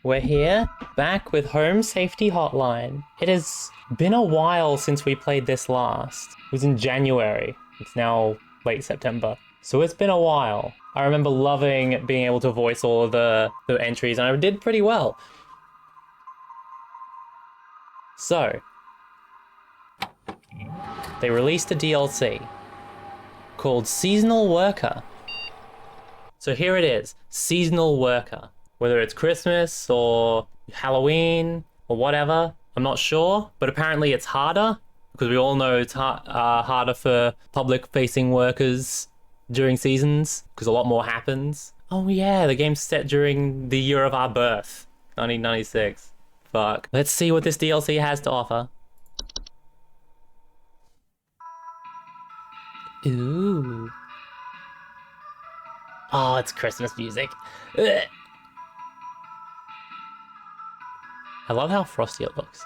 We're here, back with Home Safety Hotline. It has been a while since we played this last. It was in January. It's now late September. So it's been a while. I remember loving being able to voice all of the entries, and I did pretty well. So, they released a DLC called Seasonal Worker. So here it is, Seasonal Worker. Whether it's Christmas or Halloween or whatever, I'm not sure, but apparently it's harder, because we all know it's harder for public-facing workers during seasons, because a lot more happens. Oh yeah, the game's set during the year of our birth, 1996. Fuck. Let's see what this DLC has to offer. Ooh. Oh, it's Christmas music. Ugh. I love how frosty it looks.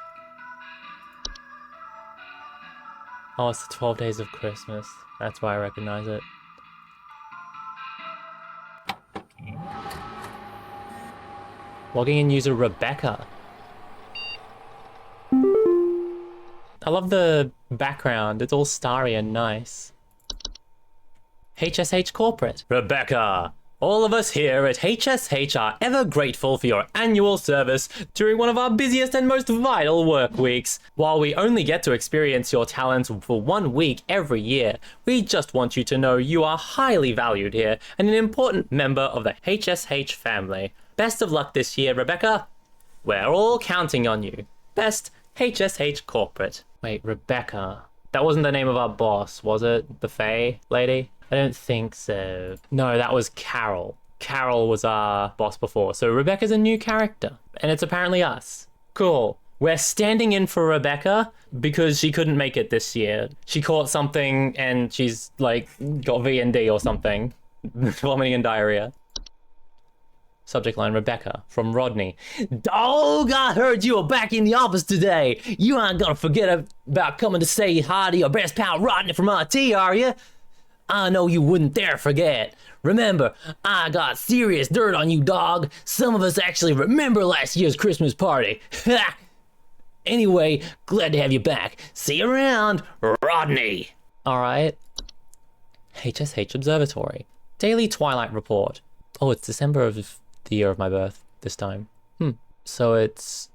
Oh, it's the 12 Days of Christmas. That's why I recognize it. Logging in user Rebecca. I love the background. It's all starry and nice. HSH Corporate. Rebecca, all of us here at HSH are ever grateful for your annual service during one of our busiest and most vital work weeks. While we only get to experience your talents for 1 week every year, we just want you to know you are highly valued here and an important member of the HSH family. Best of luck this year, Rebecca. We're all counting on you. Best, HSH Corporate. Wait, Rebecca. That wasn't the name of our boss, was it? The Fae lady? I don't think so. No, that was Carol. Carol was our boss before, so Rebecca's a new character, and it's apparently us. Cool. We're standing in for Rebecca because she couldn't make it this year. She caught something and she's like got V&D or something. Vomiting and diarrhea. Subject line, Rebecca, from Rodney. Dog, I heard you were back in the office today. You aren't gonna forget about coming to say hi to your best pal Rodney from RT, are you? I know you wouldn't dare forget. Remember, I got serious dirt on you, dog. Some of us actually remember last year's Christmas party. Anyway, glad to have you back. See you around, Rodney. All right. HSH Observatory. Daily Twilight Report. Oh, it's December of the year of my birth this time. So it's,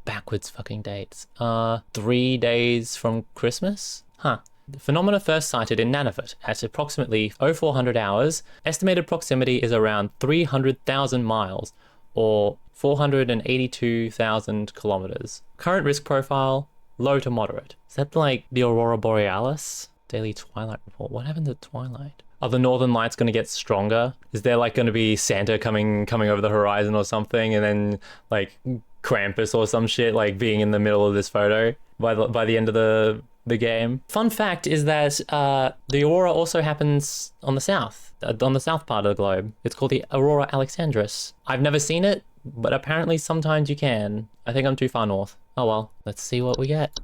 backwards fucking dates. 3 days from Christmas? Huh. The phenomena first sighted in Nunavut at approximately 0400 hours. Estimated proximity is around 300,000 miles, or 482,000 kilometers. Current risk profile, low to moderate. Is that like the Aurora Borealis? Daily Twilight Report. What happened to Twilight? Are the Northern Lights going to get stronger? Is there like going to be Santa coming over the horizon or something, and then like Krampus or some shit like being in the middle of this photo by the end of the game? Fun fact is that the aurora also happens on the south part of the globe. It's called the Aurora Alexandris. I've never seen it, but apparently sometimes you can. I think I'm too far north. Oh well, let's see what we get.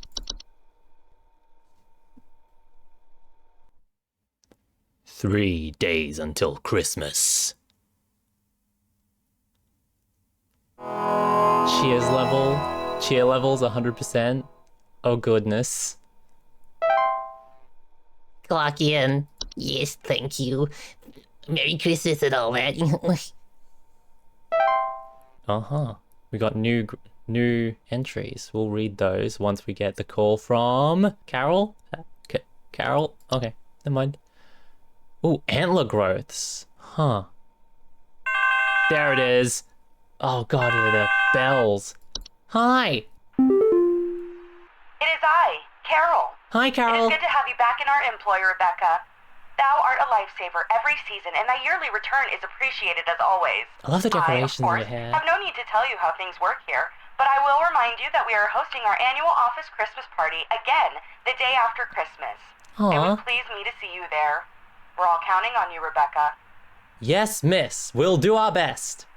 "3 days until Christmas." Cheer levels 100%. Oh goodness. Clock in. Yes, thank you. Merry Christmas and all that. We got new entries. We'll read those once we get the call from Carol. Carol. Okay, never mind. Ooh, antler growths. Huh. There it is. Oh god, the bells. Hi. It is I, Carol. Hi, Carol. It is good to have you back in our employ, Rebecca. Thou art a lifesaver every season, and thy yearly return is appreciated as always. I love the decorations of course, in your hair. have no need to tell you how things work here, but I will remind you that we are hosting our annual office Christmas party again the day after Christmas. It would please me to see you there. We're all counting on you, Rebecca. Yes, miss. We'll do our best.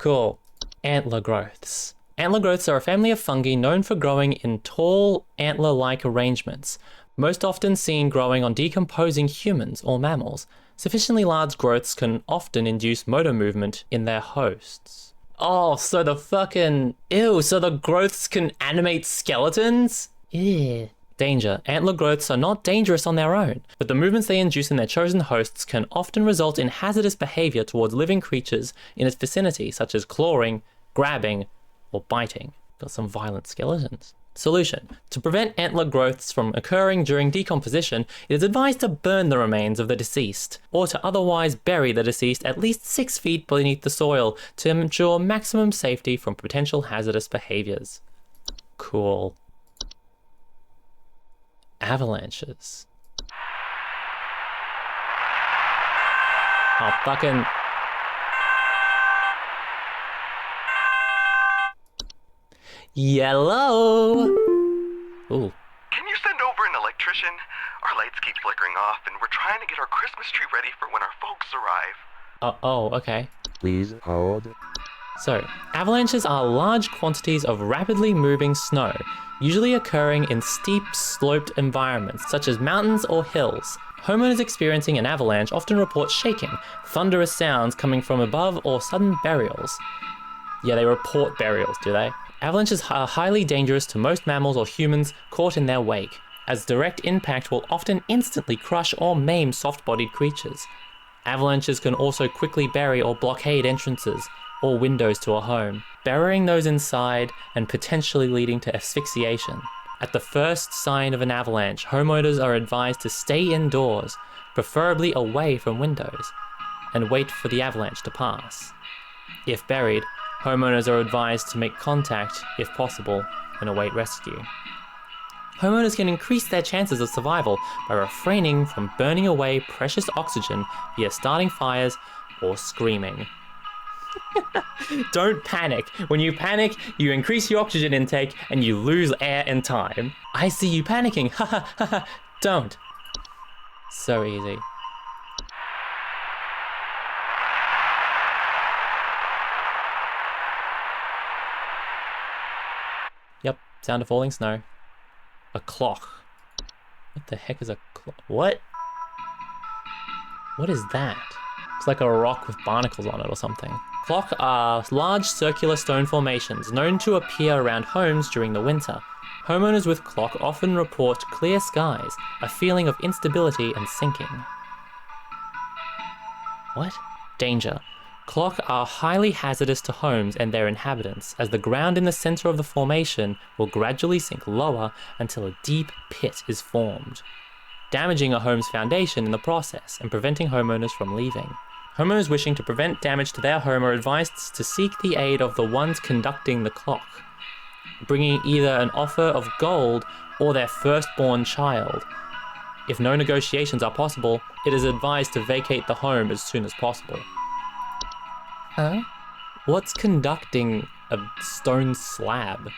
Cool. Antler growths. Antler growths are a family of fungi known for growing in tall, antler-like arrangements, most often seen growing on decomposing humans or mammals. Sufficiently large growths can often induce motor movement in their hosts. Oh, so the fucking... Ew, so the growths can animate skeletons? Ew. Danger. Antler growths are not dangerous on their own, but the movements they induce in their chosen hosts can often result in hazardous behavior towards living creatures in its vicinity, such as clawing, grabbing, or biting. Got some violent skeletons. Solution. To prevent antler growths from occurring during decomposition, it is advised to burn the remains of the deceased, or to otherwise bury the deceased at least 6 feet beneath the soil to ensure maximum safety from potential hazardous behaviors. Cool. Avalanches. Oh, fucking... Yellow! Ooh. Can you send over an electrician? Our lights keep flickering off, and we're trying to get our Christmas tree ready for when our folks arrive. Oh, okay. Please hold. So, avalanches are large quantities of rapidly moving snow, usually occurring in steep, sloped environments such as mountains or hills. Homeowners experiencing an avalanche often report shaking, thunderous sounds coming from above, or sudden burials. Yeah, they report burials, do they? Avalanches are highly dangerous to most mammals or humans caught in their wake, as direct impact will often instantly crush or maim soft-bodied creatures. Avalanches can also quickly bury or blockade entrances or windows to a home, burying those inside and potentially leading to asphyxiation. At the first sign of an avalanche, homeowners are advised to stay indoors, preferably away from windows, and wait for the avalanche to pass. If buried, homeowners are advised to make contact, if possible, and await rescue. Homeowners can increase their chances of survival by refraining from burning away precious oxygen via starting fires or screaming. Don't panic. When you panic, you increase your oxygen intake and you lose air and time. I see you panicking. Ha ha ha ha. Don't. So easy. Yep, sound of falling snow. A clock. What the heck is a clock? What? What is that? It's like a rock with barnacles on it or something. Clock are large circular stone formations known to appear around homes during the winter. Homeowners with clock often report clear skies, a feeling of instability and sinking. What? Danger. Clock are highly hazardous to homes and their inhabitants, as the ground in the center of the formation will gradually sink lower until a deep pit is formed, damaging a home's foundation in the process and preventing homeowners from leaving. Homeowners wishing to prevent damage to their home are advised to seek the aid of the ones conducting the clock, bringing either an offer of gold or their firstborn child. If no negotiations are possible, it is advised to vacate the home as soon as possible. Huh? What's conducting a stone slab?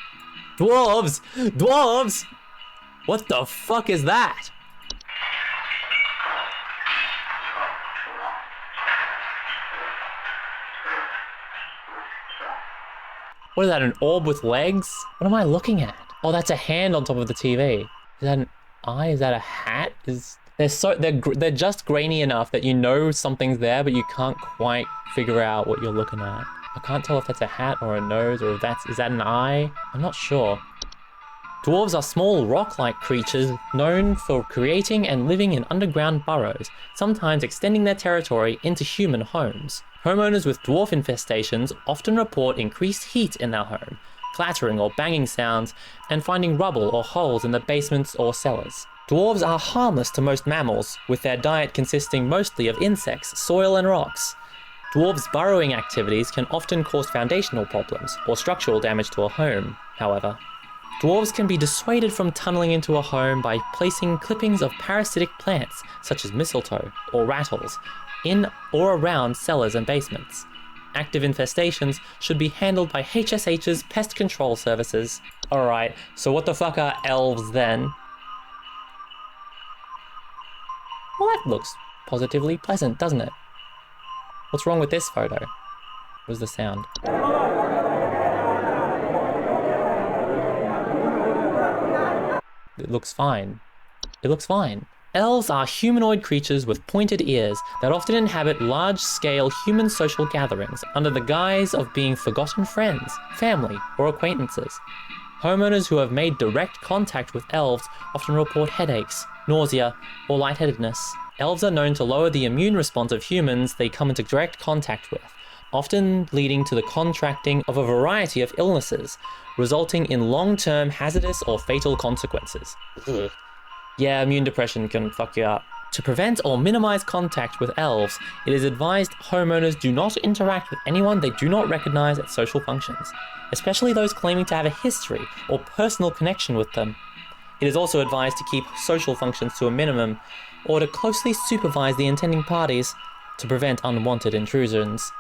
Dwarves! Dwarves! What the fuck is that? What is that, an orb with legs? What am I looking at? Oh, that's a hand on top of the TV. Is that an eye? Is that a hat? They're just grainy enough that you know something's there, but you can't quite figure out what you're looking at. I can't tell if that's a hat or a nose, or if is that an eye? I'm not sure. Dwarves are small rock-like creatures known for creating and living in underground burrows, sometimes extending their territory into human homes. Homeowners with dwarf infestations often report increased heat in their home, clattering or banging sounds, and finding rubble or holes in the basements or cellars. Dwarves are harmless to most mammals, with their diet consisting mostly of insects, soil, and rocks. Dwarves' burrowing activities can often cause foundational problems or structural damage to a home, however. Dwarves can be dissuaded from tunneling into a home by placing clippings of parasitic plants, such as mistletoe or rattles, in or around cellars and basements. Active infestations should be handled by HSH's pest control services. Alright, so what the fuck are elves then? Well, that looks positively pleasant, doesn't it? What's wrong with this photo? What is the sound? It looks fine. It looks fine. Elves are humanoid creatures with pointed ears that often inhabit large-scale human social gatherings under the guise of being forgotten friends, family, or acquaintances. Homeowners who have made direct contact with elves often report headaches, nausea, or lightheadedness. Elves are known to lower the immune response of humans they come into direct contact with, often leading to the contracting of a variety of illnesses, resulting in long-term hazardous or fatal consequences. Ugh. Yeah, immune depression can fuck you up. To prevent or minimize contact with elves, it is advised homeowners do not interact with anyone they do not recognize at social functions, especially those claiming to have a history or personal connection with them. It is also advised to keep social functions to a minimum, or to closely supervise the intending parties to prevent unwanted intrusions.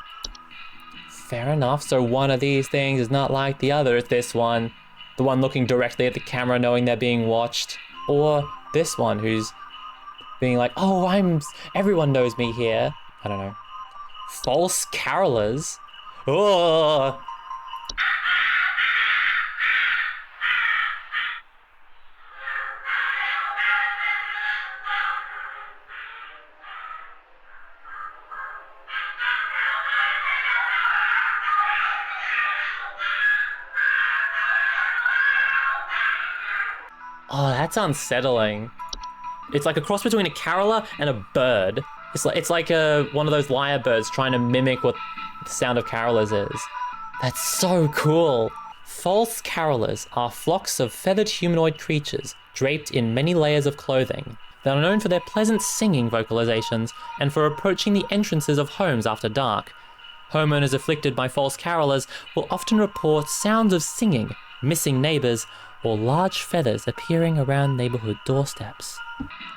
Fair enough, so one of these things is not like the other. It's this one. The one looking directly at the camera knowing they're being watched. Or this one who's being like, oh, everyone knows me here. I don't know. False carolers? Oh! Oh, that's unsettling. It's like a cross between a caroler and a bird. It's like one of those lyrebirds trying to mimic what the sound of carolers is. That's so cool. False carolers are flocks of feathered humanoid creatures draped in many layers of clothing. They are known for their pleasant singing vocalizations and for approaching the entrances of homes after dark. Homeowners afflicted by false carolers will often report sounds of singing, missing neighbors, or large feathers appearing around neighborhood doorsteps.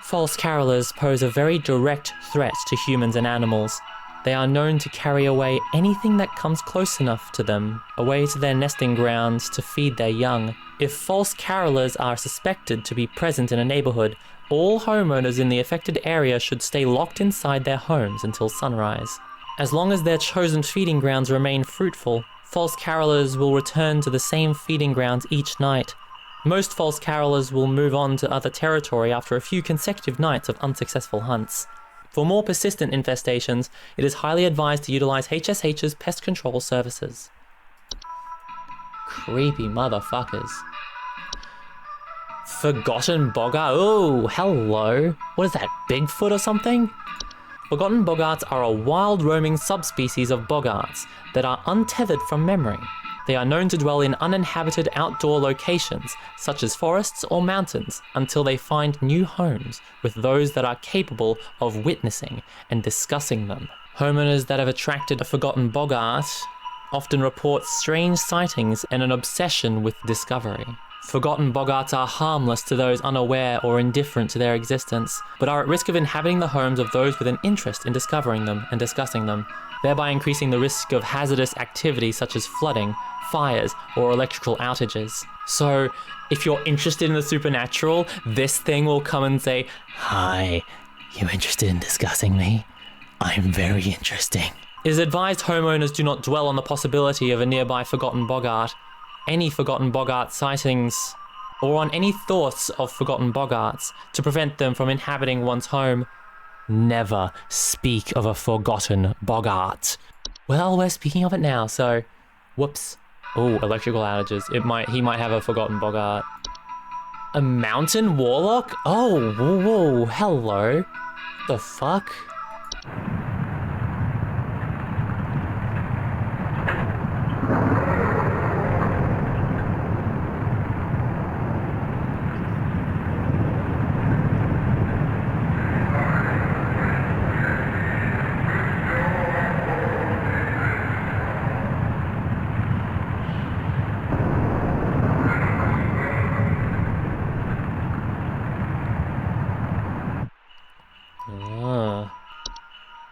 False carolers pose a very direct threat to humans and animals. They are known to carry away anything that comes close enough to them, away to their nesting grounds to feed their young. If false carolers are suspected to be present in a neighborhood, all homeowners in the affected area should stay locked inside their homes until sunrise. As long as their chosen feeding grounds remain fruitful, false carolers will return to the same feeding grounds each night. Most false carolers will move on to other territory after a few consecutive nights of unsuccessful hunts. For more persistent infestations, it is highly advised to utilize HSH's pest control services. Creepy motherfuckers. Forgotten boggart. Oh, hello. What is that, Bigfoot or something? Forgotten boggarts are a wild roaming subspecies of boggarts that are untethered from memory. They are known to dwell in uninhabited outdoor locations, such as forests or mountains, until they find new homes with those that are capable of witnessing and discussing them. Homeowners that have attracted a forgotten boggart often report strange sightings and an obsession with discovery. Forgotten boggarts are harmless to those unaware or indifferent to their existence, but are at risk of inhabiting the homes of those with an interest in discovering them and discussing them, thereby increasing the risk of hazardous activity such as flooding, fires, or electrical outages. So, if you're interested in the supernatural, this thing will come and say, "Hi, you interested in discussing me? I'm very interesting." It is advised homeowners do not dwell on the possibility of a nearby forgotten boggart, any forgotten boggart sightings, or on any thoughts of forgotten boggarts to prevent them from inhabiting one's home. Never speak of a forgotten boggart. Well, we're speaking of it now, so whoops. Oh, electrical outages. He might have a forgotten boggart. A mountain warlock? Oh, whoa, hello. The fuck?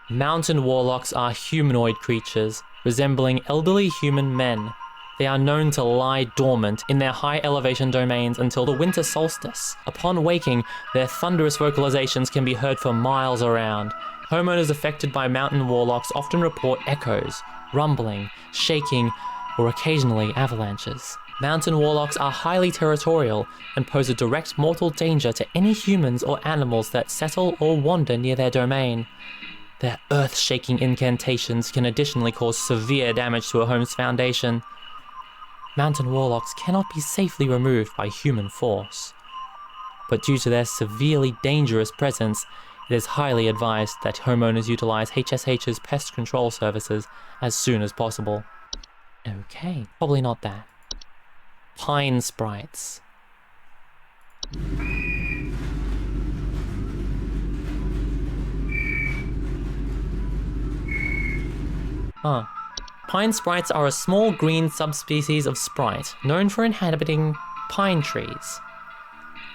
Mountain warlocks are humanoid creatures, resembling elderly human men. They are known to lie dormant in their high elevation domains until the winter solstice. Upon waking, their thunderous vocalizations can be heard for miles around. Homeowners affected by mountain warlocks often report echoes, rumbling, shaking, or occasionally avalanches. Mountain warlocks are highly territorial and pose a direct mortal danger to any humans or animals that settle or wander near their domain. Their earth-shaking incantations can additionally cause severe damage to a home's foundation. Mountain warlocks cannot be safely removed by human force, but due to their severely dangerous presence, it is highly advised that homeowners utilize HSH's pest control services as soon as possible. Okay, probably not that. Pine sprites. Pine sprites are a small green subspecies of sprite known for inhabiting pine trees.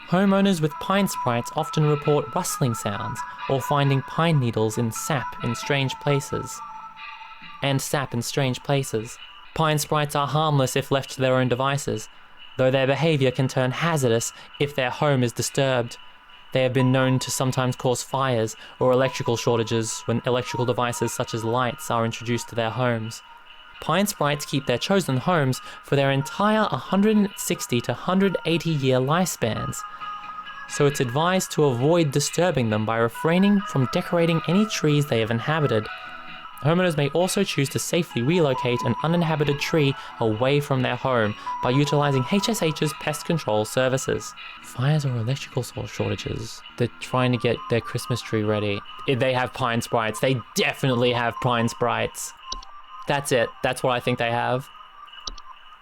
Homeowners with pine sprites often report rustling sounds or finding pine needles in sap in strange places. Pine sprites are harmless if left to their own devices, though their behavior can turn hazardous if their home is disturbed. They have been known to sometimes cause fires or electrical shortages when electrical devices such as lights are introduced to their homes. Pine sprites keep their chosen homes for their entire 160 to 180 year lifespans, so it's advised to avoid disturbing them by refraining from decorating any trees they have inhabited. Homeowners may also choose to safely relocate an uninhabited tree away from their home by utilizing HSH's pest control services. Fires or electrical source shortages. They're trying to get their Christmas tree ready. If they have pine sprites, they definitely have pine sprites. That's it. That's what I think they have.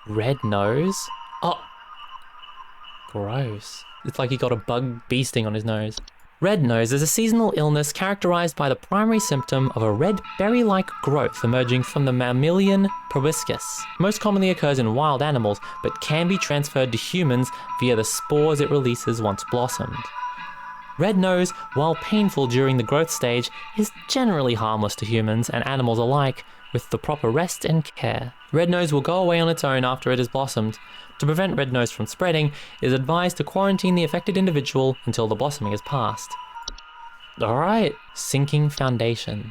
Red nose? Oh. Gross. It's like he got a bug bee sting on his nose. Red nose is a seasonal illness characterized by the primary symptom of a red berry-like growth emerging from the mammalian proboscis. Most commonly occurs in wild animals, but can be transferred to humans via the spores it releases once blossomed. Red nose, while painful during the growth stage, is generally harmless to humans and animals alike with the proper rest and care. Red nose will go away on its own after it has blossomed. To prevent red nose from spreading, it is advised to quarantine the affected individual until the blossoming is past. Alright, sinking foundation.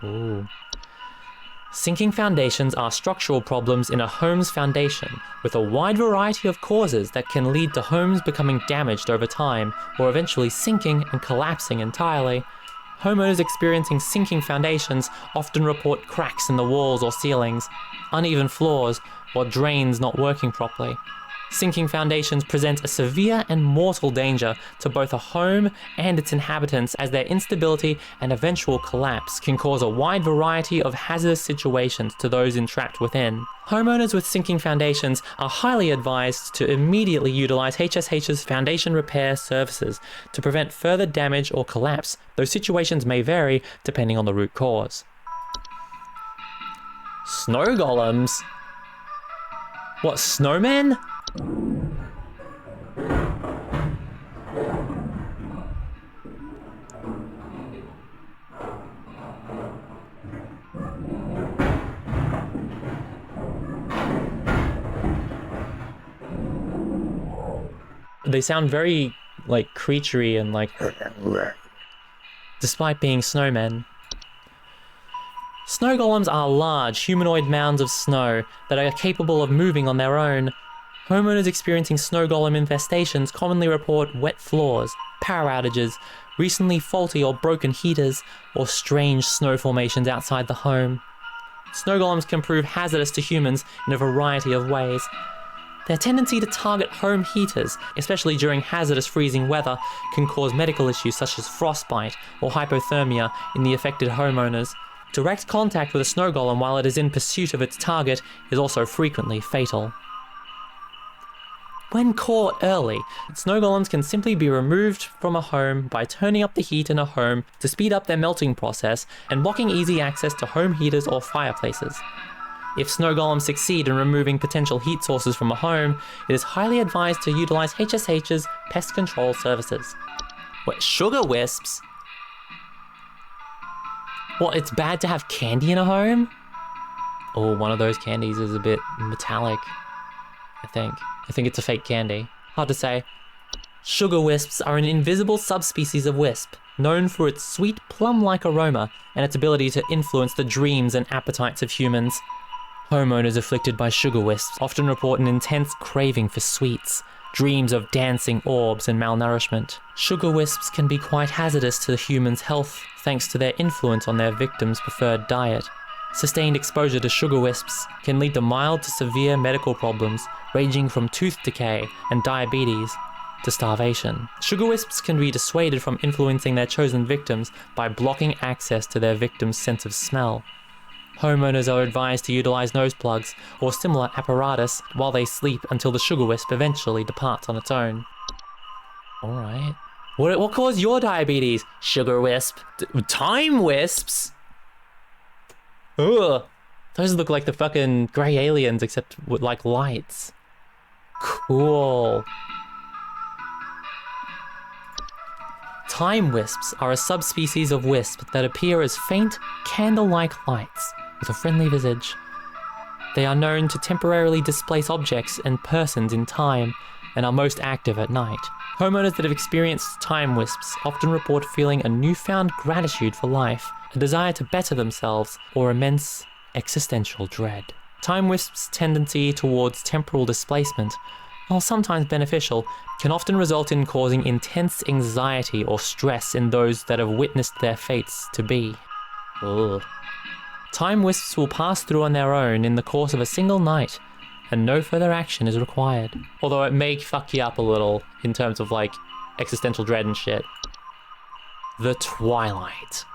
Ooh. Sinking foundations are structural problems in a home's foundation, with a wide variety of causes that can lead to homes becoming damaged over time, or eventually sinking and collapsing entirely. Homeowners experiencing sinking foundations often report cracks in the walls or ceilings, uneven floors, or drains not working properly. Sinking foundations present a severe and mortal danger to both a home and its inhabitants, as their instability and eventual collapse can cause a wide variety of hazardous situations to those entrapped within. Homeowners with sinking foundations are highly advised to immediately utilize HSH's foundation repair services to prevent further damage or collapse, though situations may vary depending on the root cause. Snow golems? What, snowmen? They sound very, like, creaturey and like, despite being snowmen. Snow golems are large, humanoid mounds of snow that are capable of moving on their own. Homeowners experiencing snow golem infestations commonly report wet floors, power outages, recently faulty or broken heaters, or strange snow formations outside the home. Snow golems can prove hazardous to humans in a variety of ways. Their tendency to target home heaters, especially during hazardous freezing weather, can cause medical issues such as frostbite or hypothermia in the affected homeowners. Direct contact with a snow golem while it is in pursuit of its target is also frequently fatal. When caught early, snow golems can simply be removed from a home by turning up the heat in a home to speed up their melting process and blocking easy access to home heaters or fireplaces. If snow golems succeed in removing potential heat sources from a home, it is highly advised to utilize HSH's pest control services. What, sugar wisps? What, it's bad to have candy in a home? Oh, one of those candies is a bit metallic, I think. I think it's a fake candy. Hard to say. Sugar wisps are an invisible subspecies of wisp, known for its sweet plum-like aroma and its ability to influence the dreams and appetites of humans. Homeowners afflicted by sugar wisps often report an intense craving for sweets, dreams of dancing orbs and malnourishment. Sugar wisps can be quite hazardous to the human's health thanks to their influence on their victim's preferred diet. Sustained exposure to sugar wisps can lead to mild to severe medical problems ranging from tooth decay and diabetes to starvation. Sugar wisps can be dissuaded from influencing their chosen victims by blocking access to their victim's sense of smell. Homeowners are advised to utilize nose plugs or similar apparatus while they sleep until the sugar wisp eventually departs on its own. Alright. What caused your diabetes? Sugar wisp. Time wisps? Ugh. Those look like the fucking grey aliens except with like lights. Cool. Time wisps are a subspecies of wisp that appear as faint, candle-like lights with a friendly visage. They are known to temporarily displace objects and persons in time and are most active at night. Homeowners that have experienced time wisps often report feeling a newfound gratitude for life, a desire to better themselves, or immense existential dread. Time wisps' tendency towards temporal displacement, while sometimes beneficial, can often result in causing intense anxiety or stress in those that have witnessed their fates to be. Ugh. Time wisps will pass through on their own in the course of a single night, and no further action is required. Although it may fuck you up a little in terms of like existential dread and shit. The Twilight.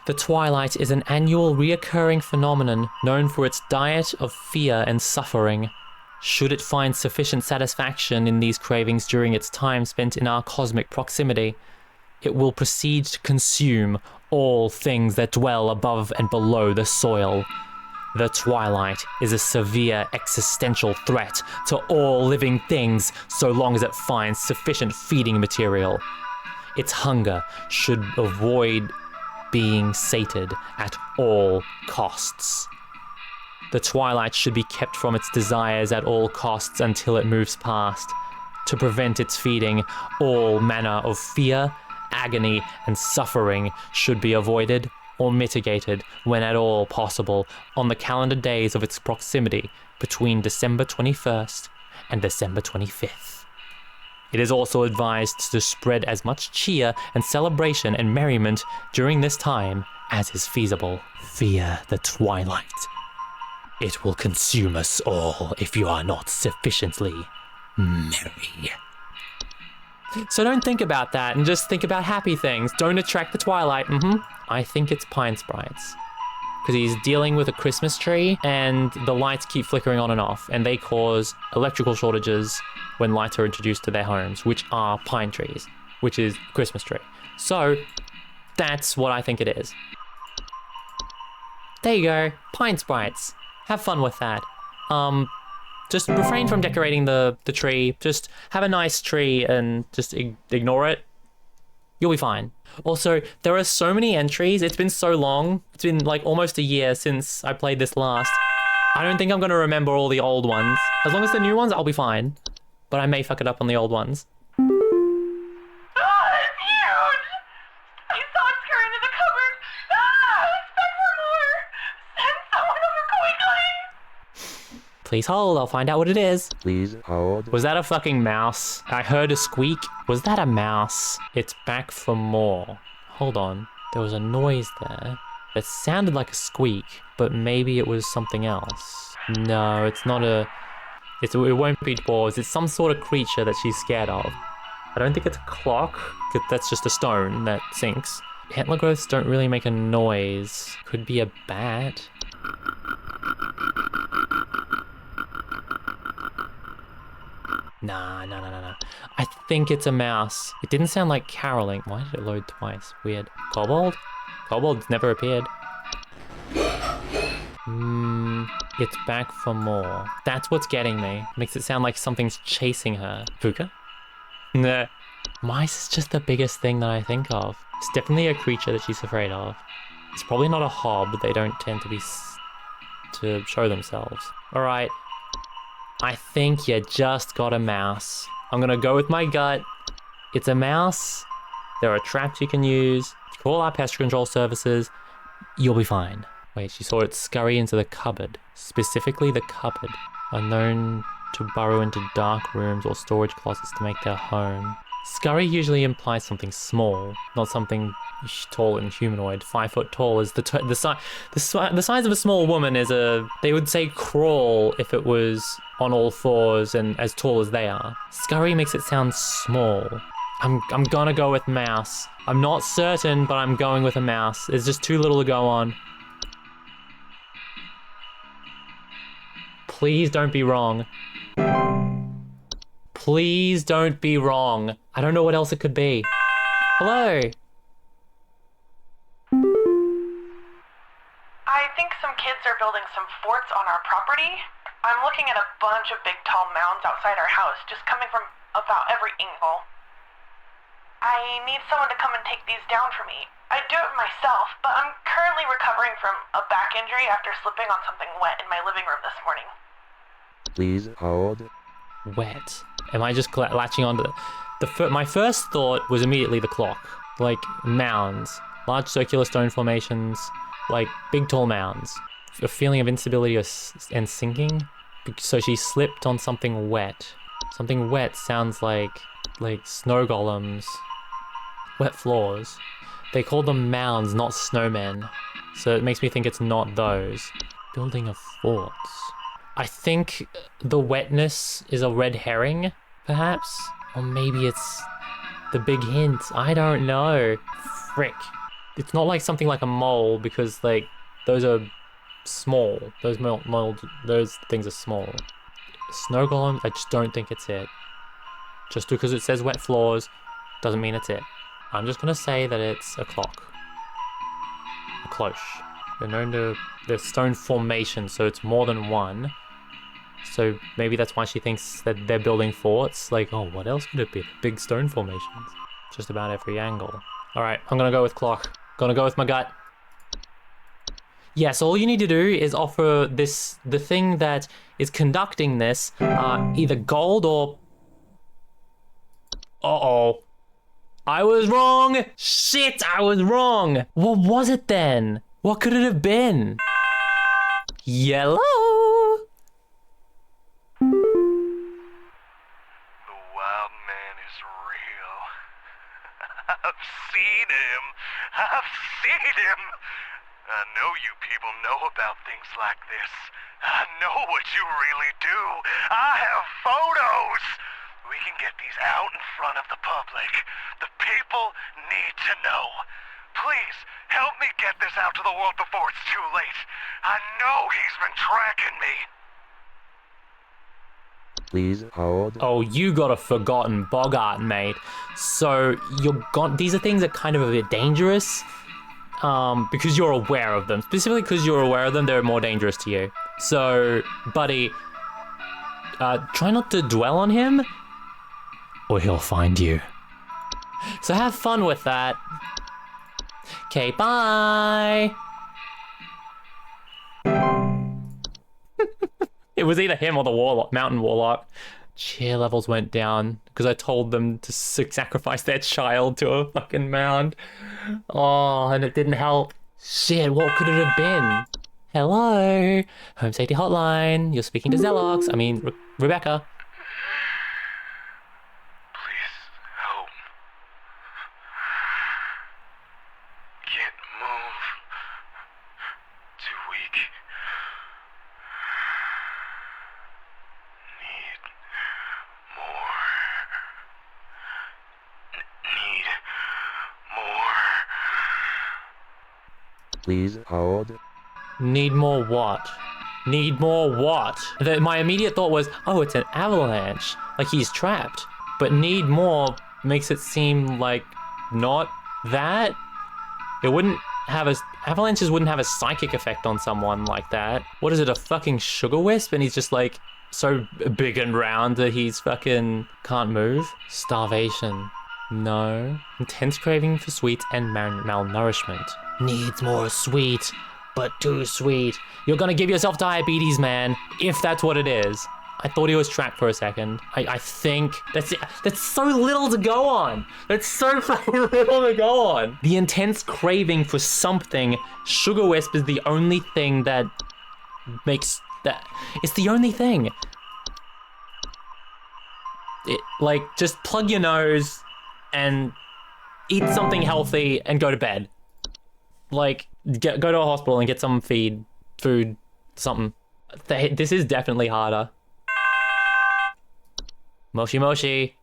The Twilight is an annual reoccurring phenomenon known for its diet of fear and suffering. Should it find sufficient satisfaction in these cravings during its time spent in our cosmic proximity, it will proceed to consume all things that dwell above and below the soil. The Twilight is a severe existential threat to all living things so long as it finds sufficient feeding material. Its hunger should avoid being sated at all costs. The Twilight should be kept from its desires at all costs until it moves past. To prevent its feeding, all manner of fear, agony, and suffering should be avoided or mitigated when at all possible on the calendar days of its proximity between December 21st and December 25th. It is also advised to spread as much cheer and celebration and merriment during this time as is feasible. Fear the Twilight. It will consume us all if you are not sufficiently merry. So don't think about that and just think about happy things. Don't attract the Twilight. I think it's Pine Sprites. Because he's dealing with a Christmas tree and the lights keep flickering on and off and they cause electrical shortages when lights are introduced to their homes, which are pine trees, which is a Christmas tree. So that's what I think it is. There you go. Pine Sprites. Have fun with that. Just refrain from decorating the tree. Just have a nice tree and just ignore it. You'll be fine. Also, there are so many entries. It's been so long. It's been like almost a year since I played this last. I don't think I'm going to remember all the old ones. As long as the new ones, I'll be fine. But I may fuck it up on the old ones. Oh, it's huge! I saw it scurry into the cupboard. Expect for more! Send someone over quickly! Please hold, I'll find out what it is. Please hold. Was that a fucking mouse? I heard a squeak. Was that a mouse? It's back for more. Hold on. There was a noise there. It sounded like a squeak, but maybe it was something else. No, it's not a... It won't be dwarves. It's some sort of creature that she's scared of. I don't think it's a clock, because that's just a stone that sinks. Antler growths don't really make a noise. Could be a bat. Nah. I think it's a mouse. It didn't sound like caroling. Why did it load twice? Weird. Kobold? Kobold's never appeared. It's back for more. That's what's getting me. Makes it sound like something's chasing her. Fuka? Nah. Mice is just the biggest thing that I think of. It's definitely a creature that she's afraid of. It's probably not a hob. They don't tend to be to show themselves. Alright. I think you just got a mouse. I'm gonna go with my gut. It's a mouse. There are traps you can use. Call our pest control services. You'll be fine. Wait, she saw it scurry into the cupboard. Specifically the cupboard. Are known to burrow into dark rooms or storage closets to make their home. Scurry usually implies something small, not something tall and humanoid. 5 foot tall is the size of a small woman is they would say crawl if it was on all fours and as tall as they are. Scurry makes it sound small. I'm gonna go with mouse. I'm not certain, but I'm going with a mouse. There's just too little to go on. Please don't be wrong. Please don't be wrong. I don't know what else it could be. Hello. I think some kids are building some forts on our property. I'm looking at a bunch of big tall mounds outside our house, just coming from about every angle. I need someone to come and take these down for me. I'd do it myself, but I'm currently recovering from a back injury after slipping on something wet in my living room this morning. Please hold. Wet. Am I just latching onto my first thought was immediately the clock. Like mounds. Large circular stone formations. Like big tall mounds. A feeling of instability and sinking. So she slipped on something wet. Something wet sounds like snow golems. Wet floors. They call them mounds, not snowmen. So it makes me think it's not those. Building of forts. I think the wetness is a red herring, perhaps? Or maybe it's the big hint. I don't know. Frick. It's not like something like a mole because like those are small. Those things are small. Snow golems, I just don't think it's it. Just because it says wet floors doesn't mean it's it. I'm just gonna say that it's a clock. A cloche. They're known to... They're stone formation, so it's more than one. So maybe that's why she thinks that they're building forts. Like, oh, what else could it be? Big stone formations. Just about every angle. Alright, I'm gonna go with clock. Gonna go with my gut. Yes, all you need to do is offer the thing that is conducting this, either gold or... Uh-oh. I was wrong! Shit, I was wrong! What was it then? What could it have been? Yellow? The wild man is real. I've seen him. I've seen him. I know you people know about things like this. I know what you really do. I have photos. We can get these out in front of the public. The people need to know. Please, help me get this out to the world before it's too late. I know he's been tracking me. Please hold. Oh, you got a forgotten Bogart, mate. So these are things that kind of a bit dangerous. Because you're aware of them. Specifically because you're aware of them, they're more dangerous to you. So, buddy, try not to dwell on him, or he'll find you. So have fun with that. Okay, bye! It was either him or the mountain warlock. Cheer levels went down because I told them to sacrifice their child to a fucking mound. Oh, and it didn't help. Shit, what could it have been? Hello, Home Safety Hotline. You're speaking to Rebecca. Please help. Can't move. Too weak. Need more. Please hold. Need more what? Need more what? My immediate thought was, oh, it's an avalanche. Like he's trapped. But need more makes it seem like not that. It wouldn't have avalanches wouldn't have a psychic effect on someone like that. What is it, a fucking sugar wisp? And he's just like so big and round that he's fucking can't move? Starvation. No. Intense craving for sweets and malnourishment. Needs more sweet, but too sweet. You're gonna give yourself diabetes, man, if that's what it is. I thought he was trapped for a second. I think that's it. That's so little to go on. That's so fucking little to go on. The intense craving for something. Sugar Wisp is the only thing that makes that. It's the only thing. Like, just plug your nose and eat something healthy and go to bed. Like, go to a hospital and get some food, something. This is definitely harder. Moshi Moshi.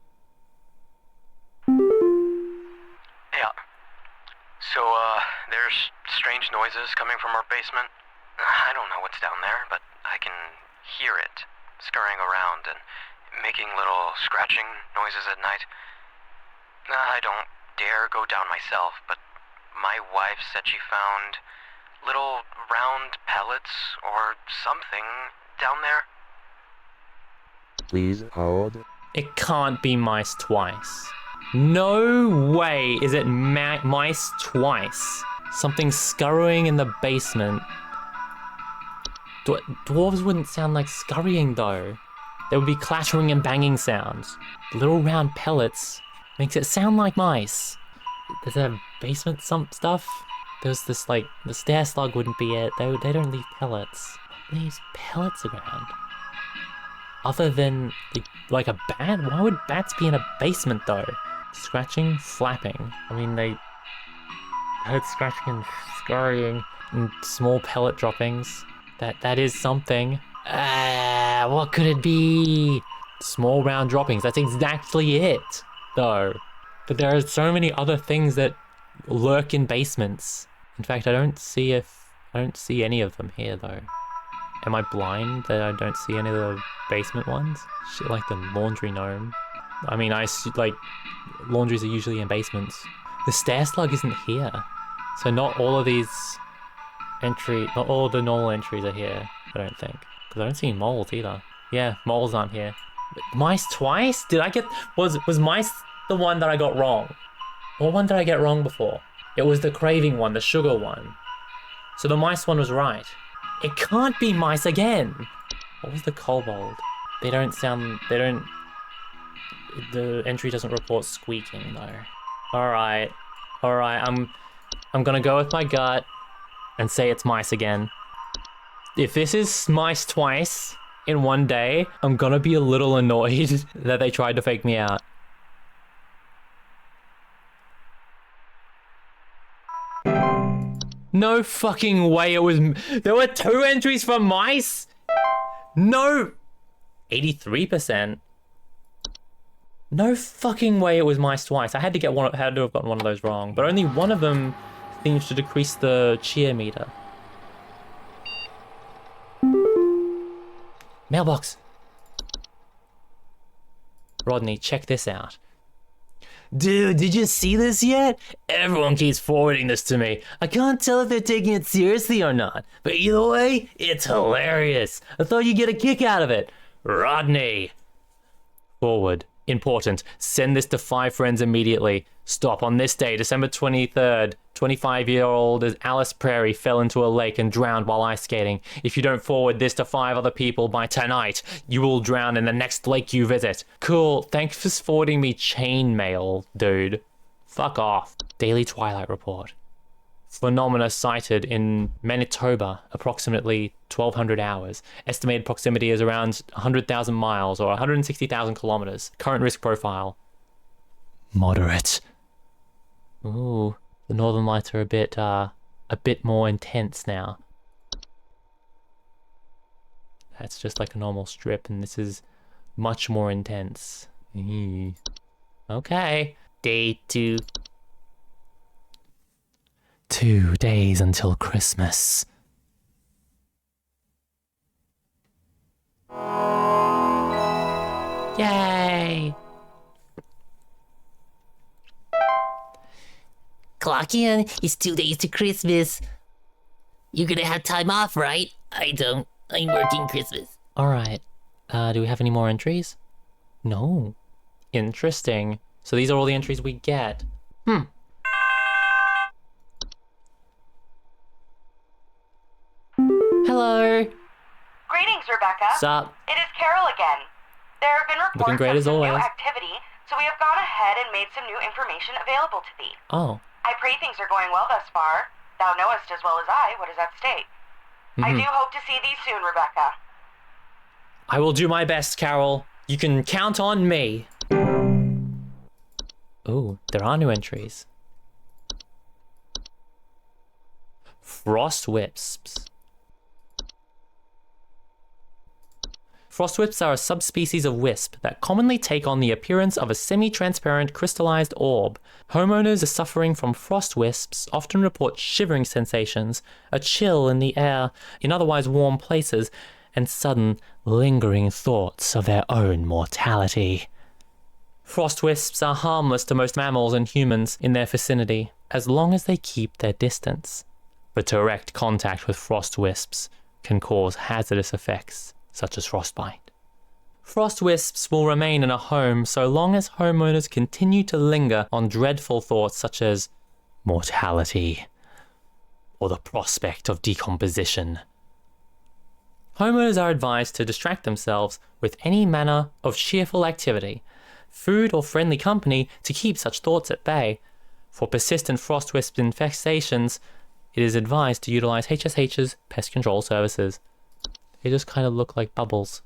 Yeah. So, there's strange noises coming from our basement. I don't know what's down there, but I can hear it scurrying around and making little scratching noises at night. I don't dare go down myself, but my wife said she found little round pellets or something down there. Please hold. It can't be mice twice. No way is it mice twice. Something scurrying in the basement. Dwarves wouldn't sound like scurrying though. There would be clattering and banging sounds. Little round pellets makes it sound like mice. There's a basement stuff. There's this like, the stair slug wouldn't be it. They don't leave pellets. What leaves pellets around? Other than like a bat? Why would bats be in a basement though? Scratching, flapping. I mean, they heard scratching and scurrying and small pellet droppings. That is something. What could it be? Small round droppings. That's exactly it, though. But there are so many other things that lurk in basements. In fact, I don't see any of them here though. Am I blind that I don't see any of the basement ones? Shit like the laundry gnome. I mean, like, laundries are usually in basements. The stair slug isn't here. So not all of these not all of the normal entries are here, I don't think. Because I don't see moles either. Yeah, moles aren't here. Mice twice? Was mice the one that I got wrong? What one did I get wrong before? It was the craving one, the sugar one. So the mice one was right. It can't be mice again. What was the kobold? The entry doesn't report squeaking though. Alright, I'm gonna go with my gut and say it's mice again. If this is mice twice in one day, I'm gonna be a little annoyed that they tried to fake me out. No fucking way it was... There were 2 entries for mice? No... 83%. No fucking way it was mice twice. I had to have gotten one of those wrong. But only one of them seems to decrease the cheer meter. Mailbox. Rodney, check this out. Dude, did you see this yet? Everyone keeps forwarding this to me. I can't tell if they're taking it seriously or not. But either way, it's hilarious. I thought you'd get a kick out of it. Rodney. Forward. Important. Send this to 5 friends immediately. Stop on this day, December 23rd. 25-year-old Alice Prairie fell into a lake and drowned while ice skating. If you don't forward this to 5 other people by tonight, you will drown in the next lake you visit. Cool. Thanks for forwarding me chain mail, dude. Fuck off. Daily Twilight Report. Phenomena sighted in Manitoba, approximately 1,200 hours. Estimated proximity is around 100,000 miles or 160,000 kilometers. Current risk profile. Moderate. Ooh, the northern lights are a bit more intense now. That's just like a normal strip, and this is much more intense. Okay. Day 2. 2 days until Christmas. Yay! Clock in. It's 2 days to Christmas. You're gonna have time off, right? I don't. I'm working Christmas. Alright. Do we have any more entries? No. Interesting. So these are all the entries we get. Greetings, Hello. Rebecca. Sup? It is Carol again. There have been reports Looking great of as some new always. activity, so we have gone ahead and made some new information available to thee. Oh. I pray things are going well thus far. Thou knowest as well as I what is at stake. I do hope to see thee soon, Rebecca. I will do my best, Carol. You can count on me. Ooh, there are new entries. Frost wisps. Frost wisps are a subspecies of wisp that commonly take on the appearance of a semi-transparent crystallized orb. Homeowners are suffering from frost wisps often report shivering sensations, a chill in the air in otherwise warm places, and sudden, lingering thoughts of their own mortality. Frost wisps are harmless to most mammals and humans in their vicinity, as long as they keep their distance. But direct contact with frost wisps can cause hazardous effects, such as frostbite. Frost wisps will remain in a home so long as homeowners continue to linger on dreadful thoughts such as mortality or the prospect of decomposition. Homeowners are advised to distract themselves with any manner of cheerful activity, food or friendly company to keep such thoughts at bay. For persistent frost wisp infestations, it is advised to utilize HSH's pest control services. They just kind of look like bubbles.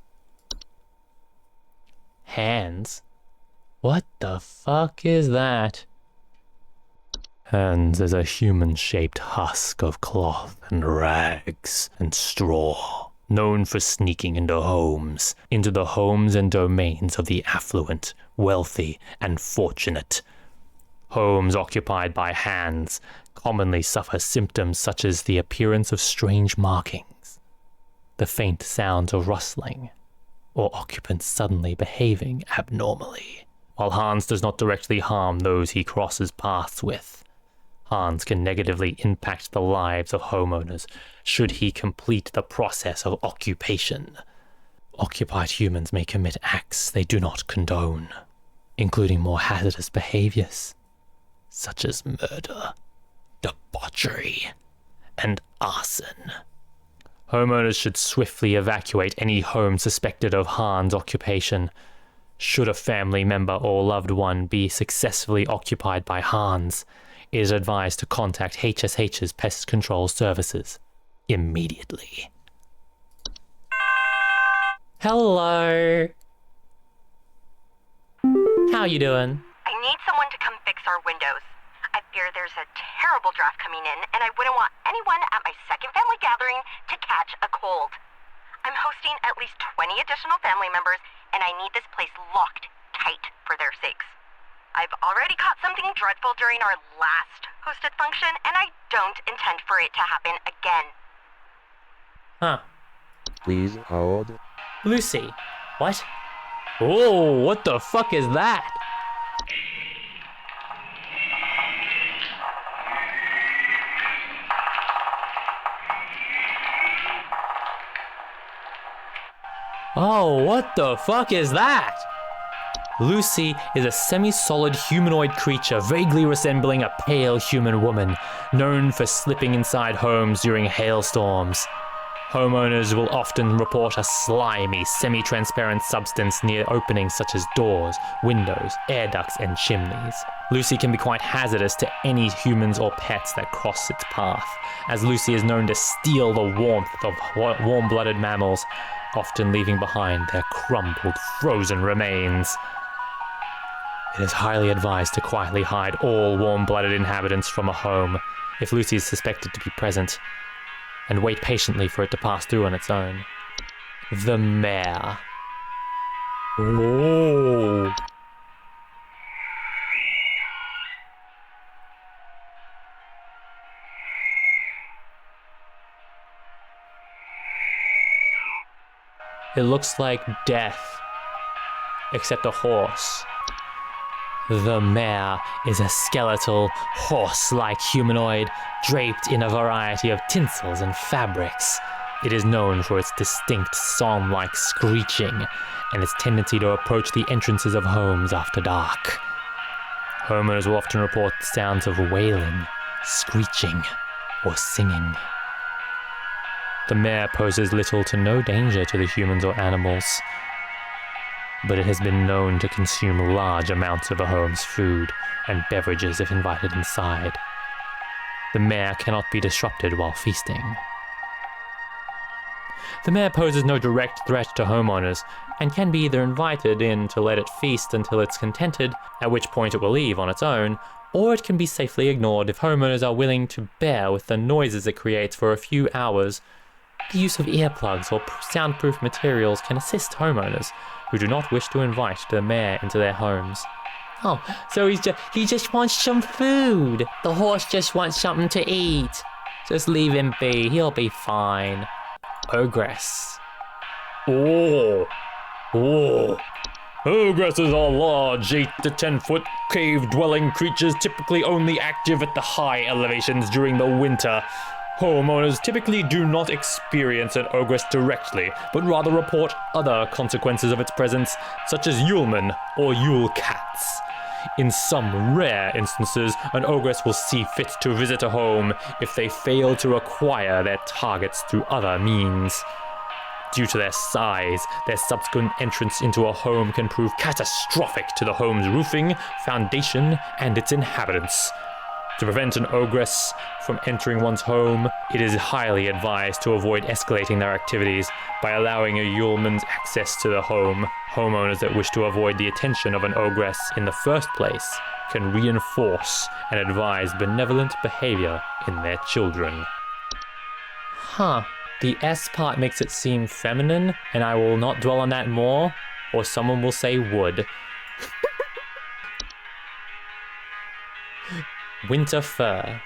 Hands? What the fuck is that? Hands is a human-shaped husk of cloth and rags and straw, known for sneaking into the homes and domains of the affluent, wealthy, and fortunate. Homes occupied by hands commonly suffer symptoms such as the appearance of strange markings, the faint sounds of rustling, or occupants suddenly behaving abnormally. While Hans does not directly harm those he crosses paths with, Hans can negatively impact the lives of homeowners should he complete the process of occupation. Occupied humans may commit acts they do not condone, including more hazardous behaviors, such as murder, debauchery, and arson. Homeowners should swiftly evacuate any home suspected of Hans' occupation. Should a family member or loved one be successfully occupied by Hans, it is advised to contact HSH's pest control services immediately. Hello. How you doing? I need someone to come fix our windows. I fear there's a terrible draft coming in, and I wouldn't want anyone at my second family gathering to catch a cold. I'm hosting at least 20 additional family members, and I need this place locked tight for their sakes. I've already caught something dreadful during our last hosted function, and I don't intend for it to happen again. Huh. Please hold. Lucy. What? Oh, what the fuck is that? Oh, what the fuck is that? Lucy is a semi-solid humanoid creature vaguely resembling a pale human woman, known for slipping inside homes during hailstorms. Homeowners will often report a slimy, semi-transparent substance near openings such as doors, windows, air ducts, and chimneys. Lucy can be quite hazardous to any humans or pets that cross its path, as Lucy is known to steal the warmth of warm-blooded mammals, often leaving behind their crumpled, frozen remains. It is highly advised to quietly hide all warm-blooded inhabitants from a home if Lucy is suspected to be present, and wait patiently for it to pass through on its own. The mare. Oh. It looks like death, except a horse. The mare is a skeletal, horse-like humanoid draped in a variety of tinsels and fabrics. It is known for its distinct psalm-like screeching and its tendency to approach the entrances of homes after dark. Homeowners will often report sounds of wailing, screeching, or singing. The mare poses little to no danger to the humans or animals, but it has been known to consume large amounts of a home's food and beverages if invited inside. The mare cannot be disrupted while feasting. The mare poses no direct threat to homeowners and can be either invited in to let it feast until it's contented, at which point it will leave on its own, or it can be safely ignored if homeowners are willing to bear with the noises it creates for a few hours. The use of earplugs or soundproof materials can assist homeowners who do not wish to invite the mare into their homes. Oh, so he just wants some food. The horse just wants something to eat. Just leave him be, he'll be fine. Ogress. Oh. Ogresses are large, 8 to 10 foot cave-dwelling creatures typically only active at the high elevations during the winter. Homeowners typically do not experience an ogress directly, but rather report other consequences of its presence, such as Yulemen or Yule cats. In some rare instances, an ogress will see fit to visit a home if they fail to acquire their targets through other means. Due to their size, their subsequent entrance into a home can prove catastrophic to the home's roofing, foundation, and its inhabitants. To prevent an ogress from entering one's home, it is highly advised to avoid escalating their activities by allowing a Yuleman's access to the home. Homeowners that wish to avoid the attention of an ogress in the first place can reinforce and advise benevolent behavior in their children. Huh. The S part makes it seem feminine, and I will not dwell on that more, or someone will say would. Winter fur.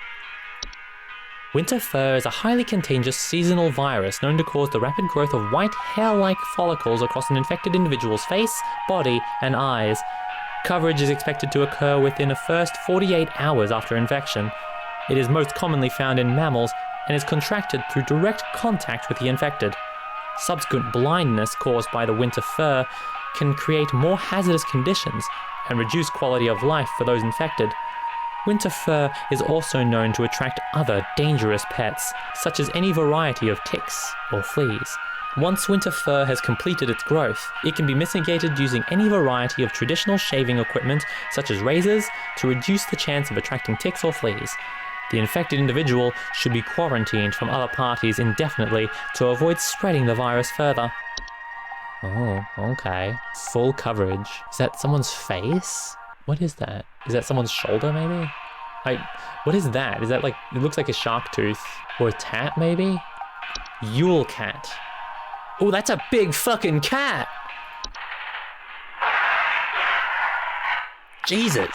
Winter fur is a highly contagious seasonal virus known to cause the rapid growth of white hair-like follicles across an infected individual's face, body, and eyes. Coverage is expected to occur within the first 48 hours after infection. It is most commonly found in mammals and is contracted through direct contact with the infected. Subsequent blindness caused by the winter fur can create more hazardous conditions and reduce quality of life for those infected. Winter fur is also known to attract other dangerous pets, such as any variety of ticks or fleas. Once winter fur has completed its growth, it can be mitigated using any variety of traditional shaving equipment, such as razors, to reduce the chance of attracting ticks or fleas. The infected individual should be quarantined from other parties indefinitely to avoid spreading the virus further. Oh, okay. Full coverage. Is that someone's face? What is that? Is that someone's shoulder, maybe? What is that? Is that like, it looks like a shark tooth. Or a tat, maybe? Yule cat. Oh, that's a big fucking cat! Jesus!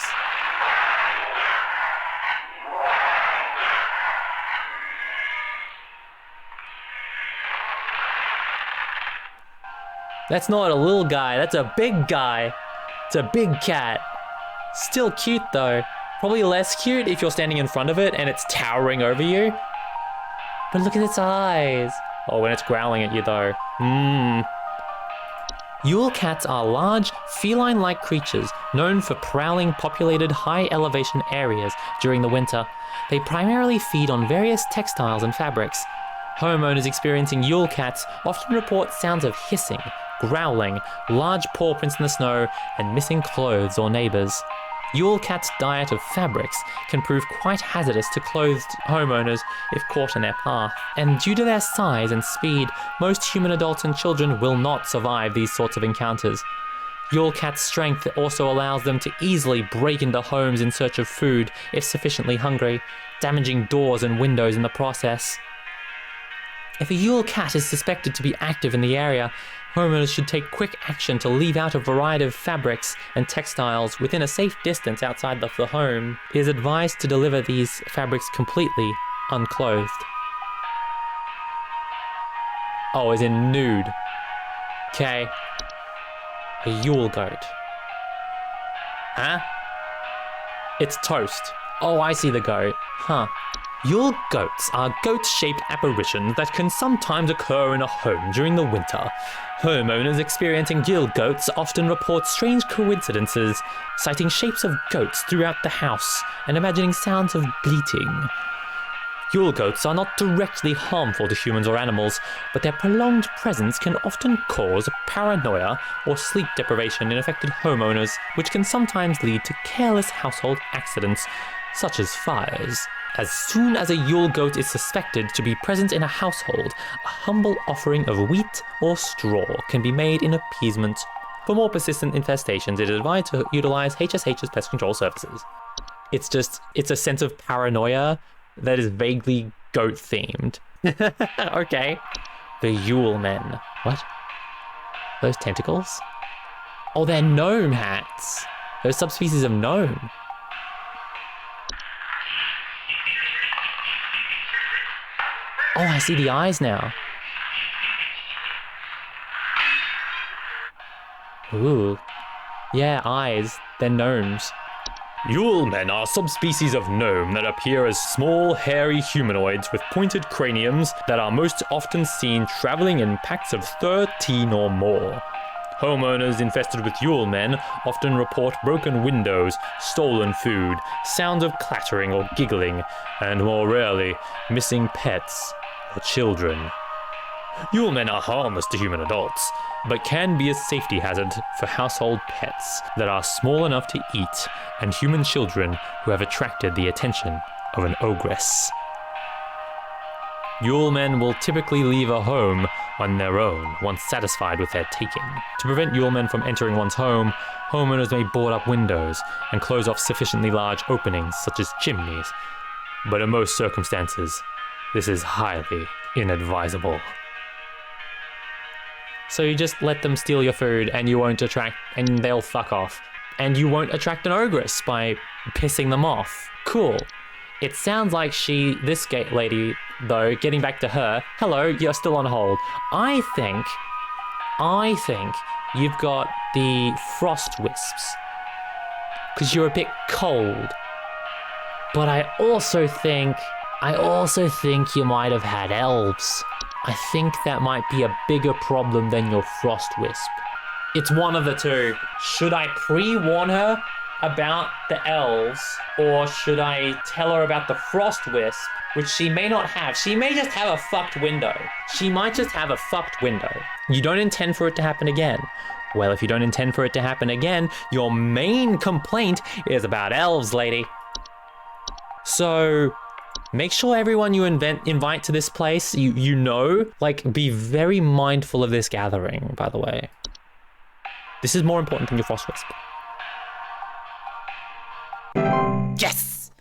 That's not a little guy, that's a big guy. It's a big cat. Still cute though. Probably less cute if you're standing in front of it and it's towering over you. But look at its eyes. Oh, when it's growling at you though. Yule cats are large, feline-like creatures known for prowling populated high-elevation areas during the winter. They primarily feed on various textiles and fabrics. Homeowners experiencing Yule cats often report sounds of hissing, growling, large paw prints in the snow, and missing clothes or neighbors. Yule cats' diet of fabrics can prove quite hazardous to clothed homeowners if caught in their path, and due to their size and speed, most human adults and children will not survive these sorts of encounters. Yule cats' strength also allows them to easily break into homes in search of food if sufficiently hungry, damaging doors and windows in the process. If a Yule cat is suspected to be active in the area, homeowners should take quick action to leave out a variety of fabrics and textiles within a safe distance outside the home. It is advised to deliver these fabrics completely unclothed. Oh, as in nude. Okay. A Yule goat. Huh? It's toast. Oh, I see the goat. Huh. Yule goats are goat-shaped apparitions that can sometimes occur in a home during the winter. Homeowners experiencing Yule goats often report strange coincidences, citing shapes of goats throughout the house and imagining sounds of bleating. Yule goats are not directly harmful to humans or animals, but their prolonged presence can often cause paranoia or sleep deprivation in affected homeowners, which can sometimes lead to careless household accidents, such as fires. As soon as a Yule goat is suspected to be present in a household, a humble offering of wheat or straw can be made in appeasement. For more persistent infestations, it is advised to utilize HSH's pest control services. It's a sense of paranoia that is vaguely goat themed. Okay. The Yule men. What? Those tentacles? Oh, they're gnome hats. Those subspecies of gnome. Oh, I see the eyes now. Ooh. Yeah, eyes. They're gnomes. Yule men are subspecies of gnome that appear as small, hairy humanoids with pointed craniums that are most often seen traveling in packs of 13 or more. Homeowners infested with Yule men often report broken windows, stolen food, sounds of clattering or giggling, and more rarely, missing pets or children. Yule men are harmless to human adults, but can be a safety hazard for household pets that are small enough to eat and human children who have attracted the attention of an ogress. Yule men will typically leave a home on their own once satisfied with their taking. To prevent Yule men from entering one's home, homeowners may board up windows and close off sufficiently large openings such as chimneys, but in most circumstances, this is highly inadvisable. So you just let them steal your food and you won't attract, and they'll fuck off. And you won't attract an ogress by pissing them off. Cool. It sounds like this gate lady, though, getting back to her, hello, you're still on hold. I think you've got the frost wisps. Because you're a bit cold. But I also think you might have had elves. I think that might be a bigger problem than your frost wisp. It's one of the two. Should I pre-warn her about the elves, or should I tell her about the frost wisp, which she may not have? She may just have a fucked window. She might just have a fucked window. You don't intend for it to happen again. Well, if you don't intend for it to happen again, your main complaint is about elves, lady. So make sure everyone you invite to this place, you know, like, be very mindful of this gathering, by the way. This is more important than your frost wisp. Yes!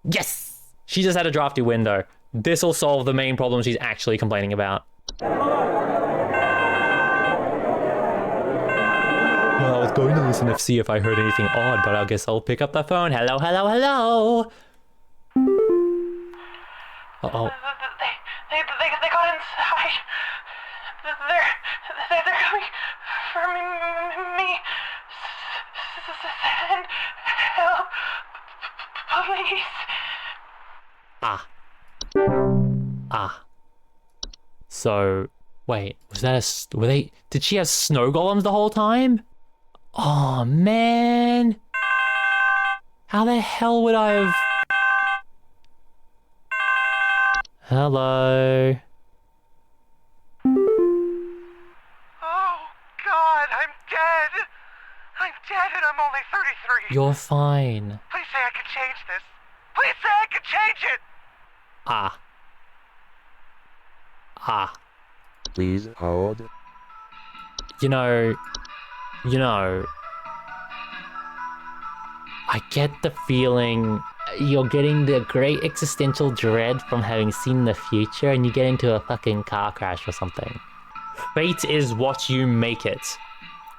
Yes! She just had a drafty window. This'll solve the main problem she's actually complaining about. Well, I was going to listen to see if I heard anything odd, but I guess I'll pick up the phone. Hello, hello, hello! Uh-oh. They got inside. They're coming for me. Send help, please. So, wait, did she have snow golems the whole time? Oh, man. How the hell would I have... Hello. Oh, God, I'm dead. I'm dead and I'm only 33. You're fine. Please say I can change this. Please say I can change it. Please hold. You know, I get the feeling you're getting the great existential dread from having seen the future and you get into a fucking car crash or something. Fate is what you make it.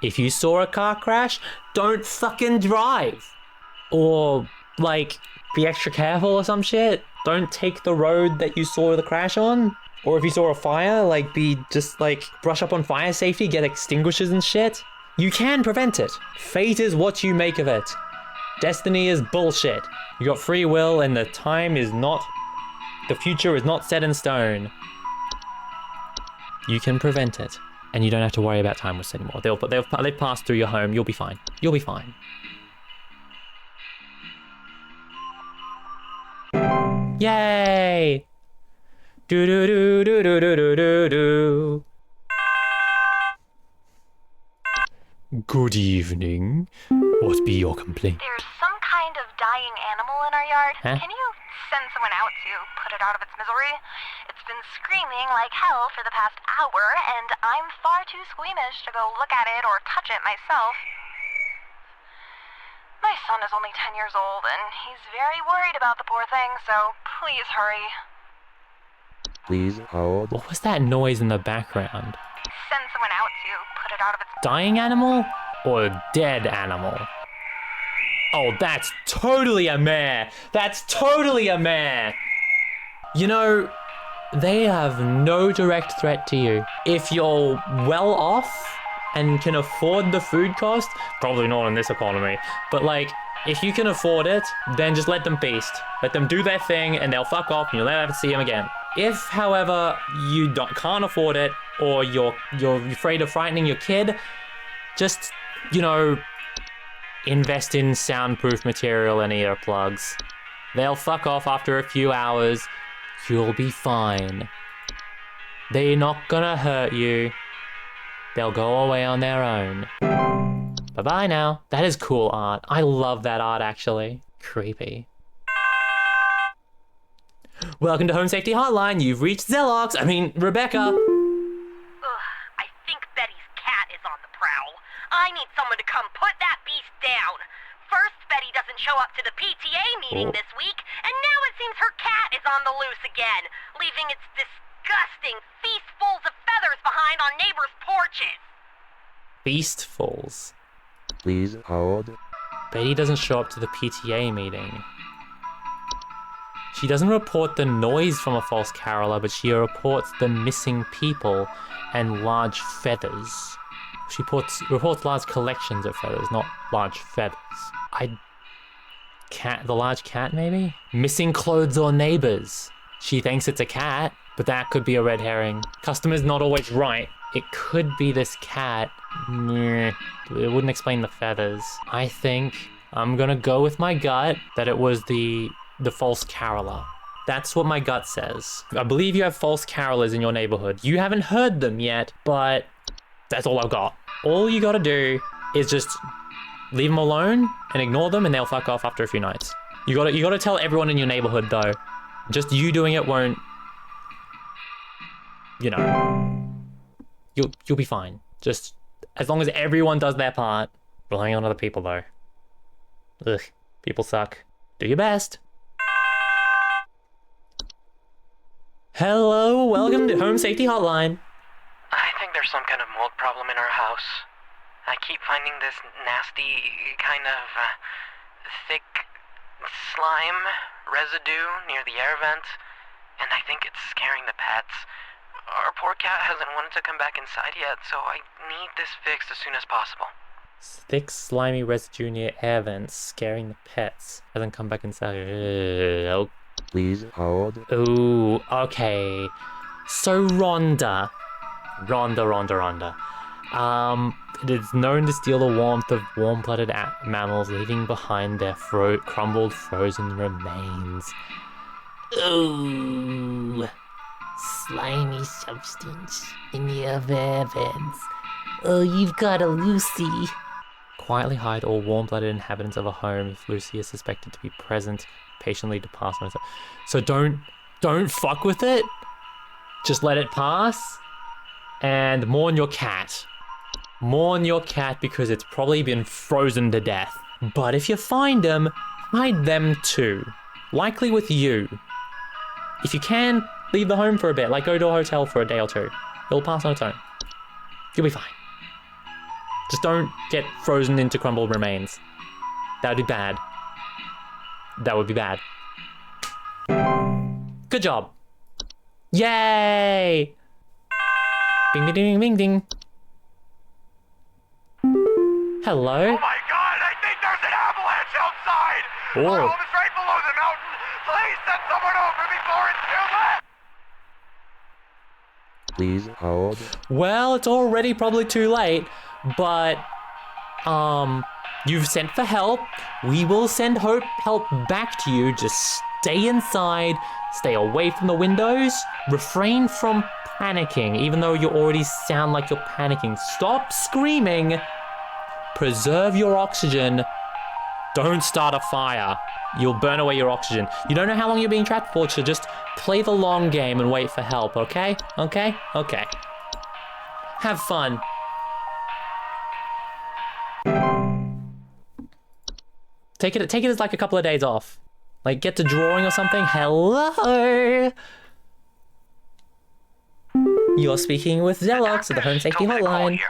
If you saw a car crash, don't fucking drive. Or, like, be extra careful or some shit. Don't take the road that you saw the crash on. Or if you saw a fire, like, brush up on fire safety, get extinguishers and shit. You can prevent it. Fate is what you make of it. Destiny is bullshit. You got free will and the future is not set in stone. You can prevent it. And you don't have to worry about time waste anymore. They've passed through your home. You'll be fine. You'll be fine. Yay! Do do do do do do do do do. Good evening. What be your complaint? There's some kind of dying animal in our yard. Huh? Can you send someone out to put it out of its misery? It's been screaming like hell for the past hour, and I'm far too squeamish to go look at it or touch it myself. My son is only 10 years old, and he's very worried about the poor thing, so please hurry. Please hold. What was that noise in the background? Send someone out to put it out of its... Dying animal or dead animal? Oh, that's totally a mare. That's totally a mare. You know, they have no direct threat to you. If you're well off and can afford the food cost, probably not in this economy, but like, if you can afford it, then just let them feast. Let them do their thing and they'll fuck off and you'll never have to see them again. If, however, you can't afford it, or you're afraid of frightening your kid, just, you know, invest in soundproof material and earplugs. They'll fuck off after a few hours. You'll be fine. They're not gonna hurt you. They'll go away on their own. Bye-bye now. That is cool art. I love that art, actually. Creepy. Welcome to Home Safety Hotline. You've reached Rebecca. Ugh, I think Betty's cat is on the prowl. I need someone to come put that beast down. First, Betty doesn't show up to the PTA meeting this week, and now it seems her cat is on the loose again, leaving its disgusting feastfuls of feathers behind on neighbors' porches. Feastfuls. Please hold. Betty doesn't show up to the PTA meeting. She doesn't report the noise from a false caroler, but she reports the missing people and large feathers. She reports large collections of feathers, not large feathers. The large cat, maybe? Missing clothes or neighbors. She thinks it's a cat, but that could be a red herring. Customer's not always right. It could be this cat. It wouldn't explain the feathers. I think I'm gonna go with my gut that it was the false caroler. That's what my gut says. I believe you have false carolers in your neighborhood. You haven't heard them yet, but that's all I've got. All you gotta do is just leave them alone and ignore them, and they'll fuck off after a few nights. You gotta tell everyone in your neighborhood though. Just you doing it won't, you know, you'll be fine. Just as long as everyone does their part. Relying on other people though. Ugh, people suck. Do your best. Hello, welcome to Home Safety Hotline. I think there's some kind of mold problem in our house. I keep finding this nasty kind of thick slime residue near the air vent, and I think it's scaring the pets. Our poor cat hasn't wanted to come back inside yet, so I need this fixed as soon as possible. Thick, slimy residue near air vents, scaring the pets. Hasn't come back inside. Okay. Please hold. Ooh, okay. So Rhonda. It is known to steal the warmth of warm-blooded mammals, leaving behind their crumbled, frozen remains. Ooh, slimy substance in the air vents. Oh, you've got a Lucy. Quietly hide all warm-blooded inhabitants of a home if Lucy is suspected to be present. Patiently to pass on it. So don't fuck with it. Just let it pass. And mourn your cat. Mourn your cat because it's probably been frozen to death. But if you find them, hide them too. Likely with you. If you can, leave the home for a bit, like go to a hotel for a day or two. It'll pass on its own. You'll be fine. Just don't get frozen into crumbled remains. That would be bad. That would be bad. Good job. Yay! Bing, ding, ding, ding, ding. Hello? Oh my god, I think there's an avalanche outside! Oh. Our home is right below the mountain! Please send someone over before it's too late! Please hold. Well, it's already probably too late, but, you've sent for help. We will send help back to you. Just stay inside, stay away from the windows, refrain from panicking, even though you already sound like you're panicking. Stop screaming, preserve your oxygen, don't start a fire. You'll burn away your oxygen. You don't know how long you're being trapped for, so just play the long game and wait for help, okay? Okay? Okay. Have fun. Take it as like a couple of days off. Like get to drawing or something. Hello. You're speaking with Zelox at the Home Safety Hotline.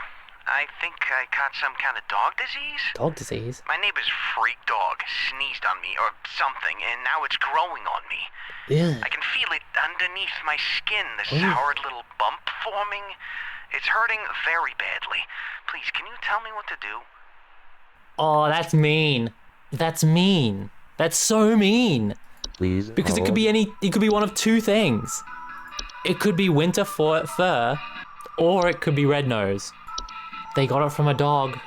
I think I caught some kind of dog disease. Dog disease? My neighbor's freak dog sneezed on me or something, and now it's growing on me. Yeah. I can feel it underneath my skin, this hard little bump forming. It's hurting very badly. Please, can you tell me what to do? Oh, that's mean. That's mean. That's so mean. Please Because it hold. could be one of two things. It could be winter fur, or it could be red nose. They got it from a dog.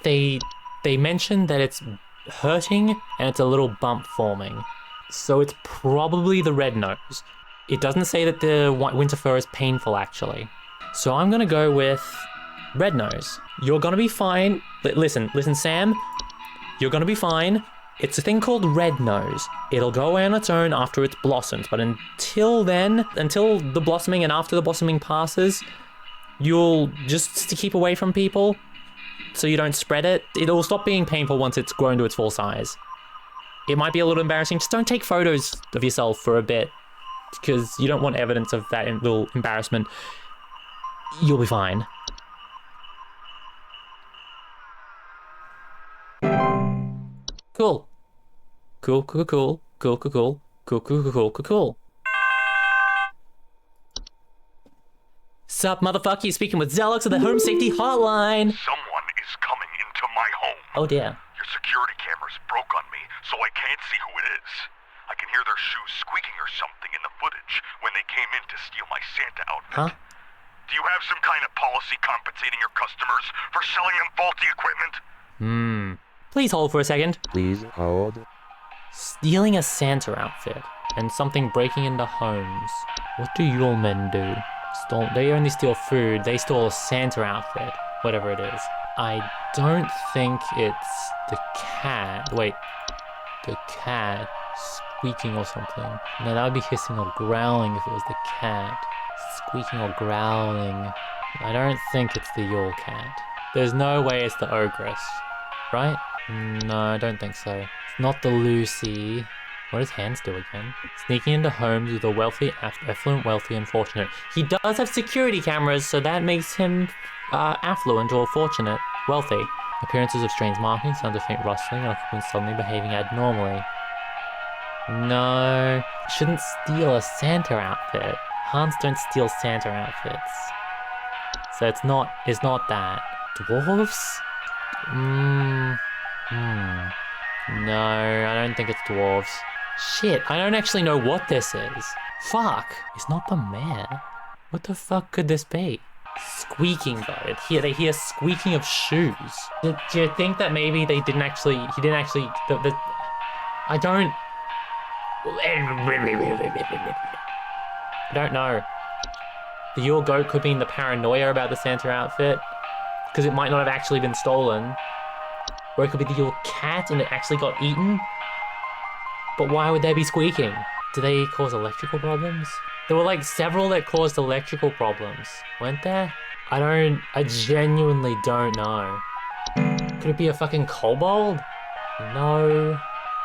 They mentioned that it's hurting and it's a little bump forming. So it's probably the red nose. It doesn't say that the winter fur is painful actually. So I'm gonna go with red nose. You're gonna be fine. Listen, Sam. You're gonna be fine. It's a thing called red nose. It'll go away on its own after it's blossomed. But until then, until the blossoming and after the blossoming passes, you'll just to keep away from people so you don't spread it. It'll stop being painful once it's grown to its full size. It might be a little embarrassing. Just don't take photos of yourself for a bit because you don't want evidence of that little embarrassment. You'll be fine. Cool. Cool. Sup, motherfucker? You're speaking with Zelox of the Home Safety Hotline. Someone is coming into my home. Oh dear. Your security cameras broke on me, so I can't see who it is. I can hear their shoes squeaking or something in the footage when they came in to steal my Santa outfit. Huh? Do you have some kind of policy compensating your customers for selling them faulty equipment? Please hold for a second. Please hold. Stealing a Santa outfit and something breaking into homes. What do your men do? They only steal food. They stole a Santa outfit, whatever it is. I don't think it's the cat. Wait, the cat squeaking or something. No, that would be hissing or growling if it was the cat. Squeaking or growling. I don't think it's the Yule cat. There's no way it's the ogress, right? No, I don't think so. It's not the Lucy. What does Hans do again? Sneaking into homes with a wealthy, affluent, wealthy, and fortunate. He does have security cameras, so that makes him affluent or fortunate, wealthy. Appearances of strange markings, sounds of faint rustling, and occupants suddenly behaving abnormally. No, shouldn't steal a Santa outfit. Hans don't steal Santa outfits. So it's not that. Dwarves? No, I don't think it's dwarves. Shit, I don't actually know what this is. Fuck, it's not the mayor. What the fuck could this be? Squeaking though, they hear squeaking of shoes. Do you think that maybe he didn't actually, I don't know. The Yule goat could be in the paranoia about the Santa outfit, because it might not have actually been stolen. Or it could be the Yule cat and it actually got eaten. But why would they be squeaking? Do they cause electrical problems? There were like several that caused electrical problems, weren't there? I genuinely don't know. Could it be a fucking kobold? No,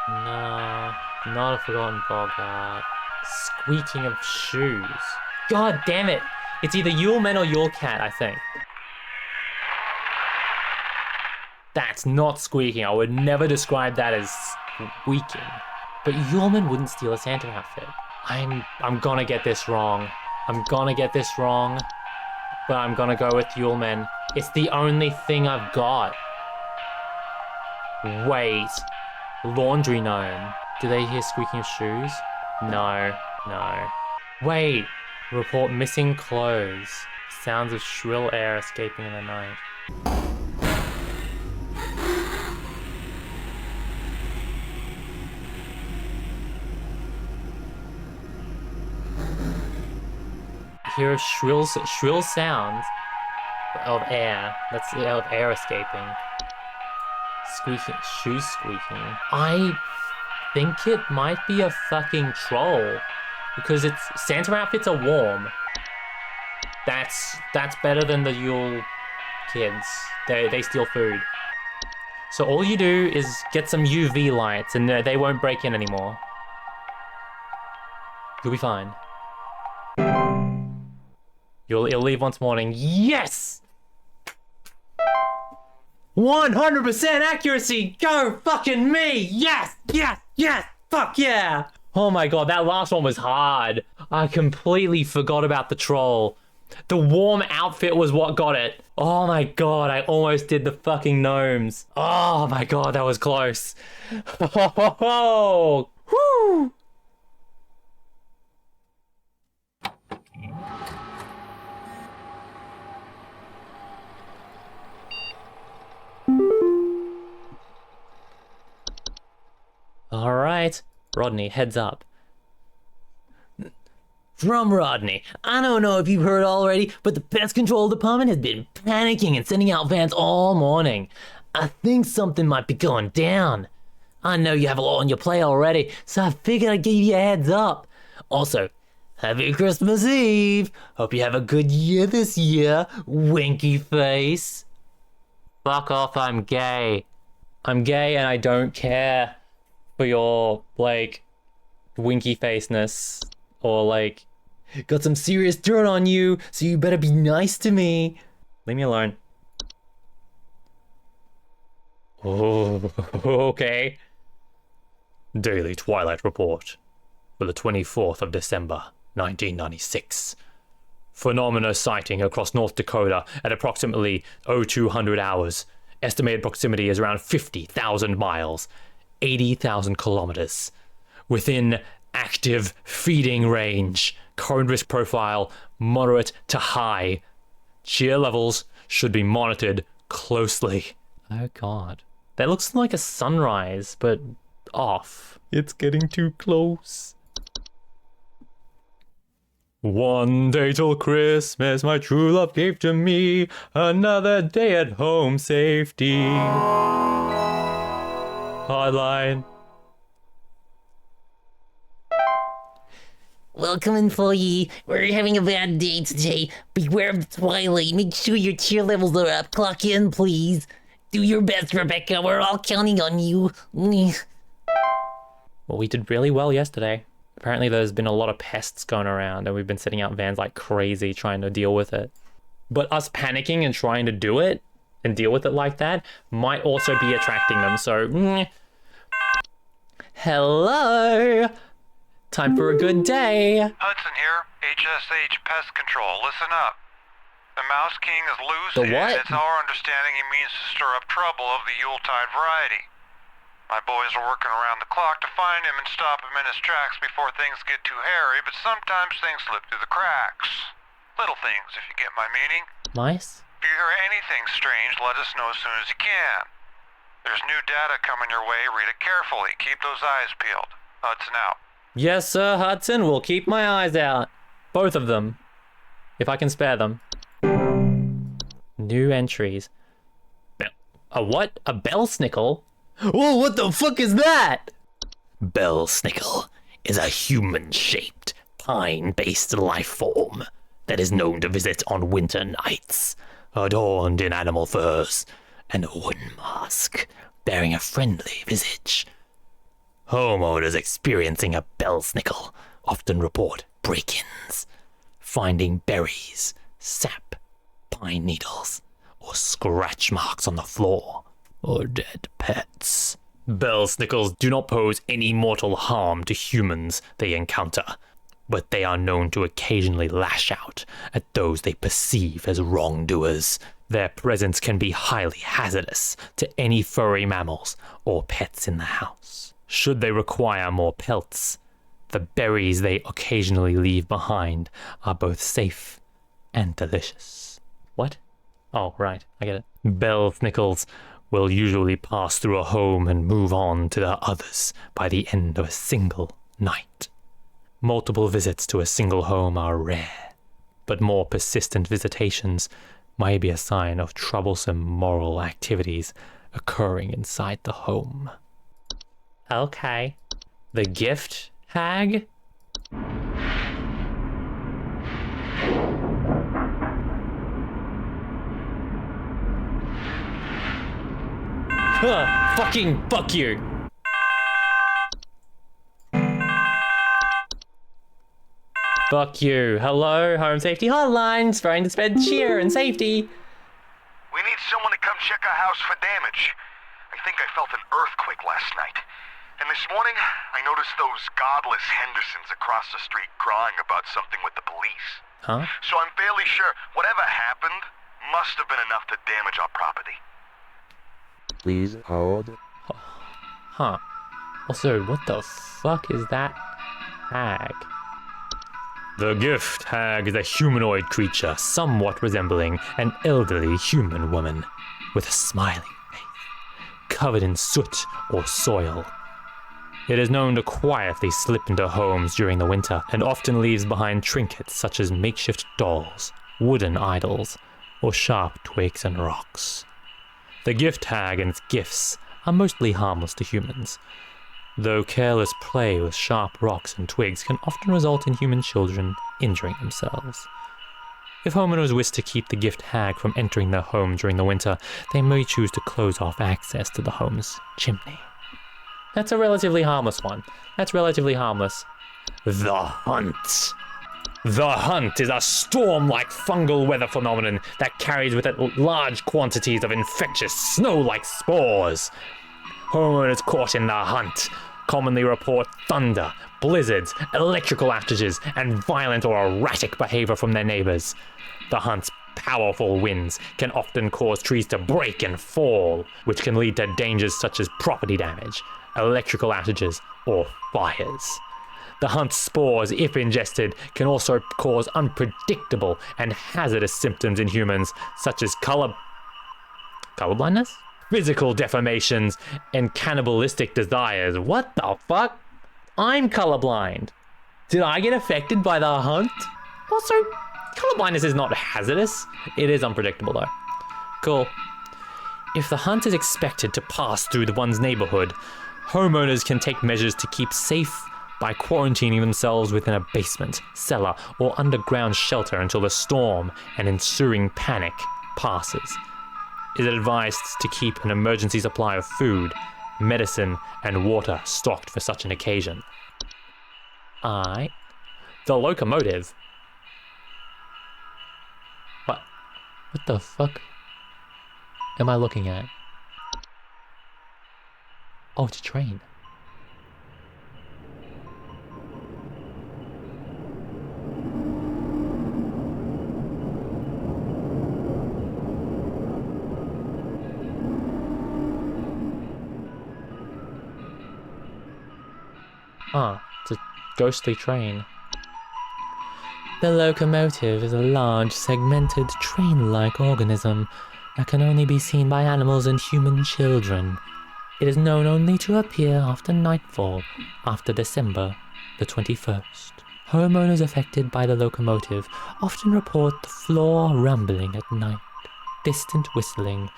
not a forgotten bogart. Squeaking of shoes. God damn it! It's either Yule men or Yule cat, I think. That's not squeaking. I would never describe that as squeaking. But Yuleman wouldn't steal a Santa outfit. I'm gonna get this wrong. But I'm gonna go with Yuleman. It's the only thing I've got. Wait. Laundry gnome. Do they hear squeaking of shoes? No. Wait. Report missing clothes. Sounds of shrill air escaping in the night. hear shrill sounds of air. That's of air escaping. Squeaking, shoes squeaking. I think it might be a fucking troll because it's Santa outfits are warm. That's better than the Yule kids. They steal food. So all you do is get some UV lights and they won't break in anymore. You'll be fine. You'll leave once morning. Yes! 100% accuracy! Go fucking me! Yes! Yes! Yes! Fuck yeah! Oh my god, that last one was hard. I completely forgot about the troll. The warm outfit was what got it. Oh my god, I almost did the fucking gnomes. Oh my god, that was close. Oh, whoo! All right, Rodney, heads up. From Rodney. I don't know if you've heard already, but the pest control department has been panicking and sending out vans all morning. I think something might be going down. I know you have a lot on your plate already, so I figured I'd give you a heads up. Also, happy Christmas Eve. Hope you have a good year this year, winky face. Fuck off, I'm gay. I'm gay and I don't care for your, like, winky faceness. Or, like, got some serious dirt on you, so you better be nice to me. Leave me alone. Oh, okay. Daily Twilight Report for the 24th of December, 1996. Phenomena sighting across North Dakota at approximately 0200 hours. Estimated proximity is around 50,000 miles, 80,000 kilometers. Within active feeding range. Current risk profile, moderate to high. Cheer levels should be monitored closely. Oh god. That looks like a sunrise, but off. It's getting too close. One day till Christmas, my true love gave to me another day at Home Safety Hotline. Welcome, employee. We're having a bad day today. Beware of the twilight. Make sure your cheer levels are up. Clock in, please. Do your best, Rebecca. We're all counting on you. Well, we did really well yesterday. Apparently there's been a lot of pests going around and we've been setting out vans like crazy trying to deal with it. But us panicking and trying to do it and deal with it like that might also be attracting them, so... Hello! Time for a good day. Hudson here, HSH Pest Control. Listen up. The Mouse King is loose, The what? and it's our understanding he means to stir up trouble of the Yuletide variety. My boys are working around the clock to find him and stop him in his tracks before things get too hairy, but sometimes things slip through the cracks. Little things, if you get my meaning. Nice. If you hear anything strange, let us know as soon as you can. There's new data coming your way. Read it carefully. Keep those eyes peeled. Hudson out. Yes, sir, Hudson. We'll keep my eyes out. Both of them. If I can spare them. New entries. A what? A bell snickle? Whoa, what the fuck is that? Bell Snickle is a human-shaped, pine-based life form that is known to visit on winter nights, adorned in animal furs and a wooden mask bearing a friendly visage. Homeowners experiencing a bell snickle often report break-ins, finding berries, sap, pine needles, or scratch marks on the floor, or dead pets. Bell snickles do not pose any mortal harm to humans they encounter, but they are known to occasionally lash out at those they perceive as wrongdoers. Their presence can be highly hazardous to any furry mammals or pets in the house. Should they require more pelts, the berries they occasionally leave behind are both safe and delicious. What? Oh, right, I get it. Bell snickles will usually pass through a home and move on to the others by the end of a single night. Multiple visits to a single home are rare. but more persistent visitations may be a sign of troublesome moral activities occurring inside the home. Okay. The gift hag? Fucking fuck you! Fuck you. Hello, Home Safety Hotline, trying to spread cheer and safety. We need someone to come check our house for damage. I think I felt an earthquake last night. And this morning, I noticed those godless Hendersons across the street crying about something with the police. Huh? So I'm fairly sure whatever happened must have been enough to damage our property. Please hold. Huh. Also, what the fuck is that hag? The gift hag is a humanoid creature somewhat resembling an elderly human woman with a smiling face, covered in soot or soil. It is known to quietly slip into homes during the winter and often leaves behind trinkets such as makeshift dolls, wooden idols, or sharp twigs and rocks. The gift hag and its gifts are mostly harmless to humans, though careless play with sharp rocks and twigs can often result in human children injuring themselves. If homeowners wish to keep the gift hag from entering their home during the winter, they may choose to close off access to the home's chimney. That's a relatively harmless one. That's relatively harmless. The Hunt. The Hunt is a storm-like fungal weather phenomenon that carries with it large quantities of infectious snow-like spores. Homeowners caught in the Hunt commonly report thunder, blizzards, electrical outages, and violent or erratic behavior from their neighbors. The Hunt's powerful winds can often cause trees to break and fall, which can lead to dangers such as property damage, electrical outages, or fires. The Hunt's spores, if ingested, can also cause unpredictable and hazardous symptoms in humans, such as colorblindness? Physical deformations, and cannibalistic desires. What the fuck? I'm colorblind. Did I get affected by the Hunt? Also, colorblindness is not hazardous. It is unpredictable though. Cool. If the Hunt is expected to pass through one's neighborhood, homeowners can take measures to keep safe by quarantining themselves within a basement, cellar, or underground shelter until the storm and ensuing panic passes. It is advised to keep an emergency supply of food, medicine, and water stocked for such an occasion. The locomotive. What the fuck am I looking at? Oh, it's a train. It's a ghostly train. The locomotive is a large, segmented, train-like organism that can only be seen by animals and human children. It is known only to appear after nightfall, after December the 21st. Homeowners affected by the locomotive often report the floor rumbling at night, distant whistling,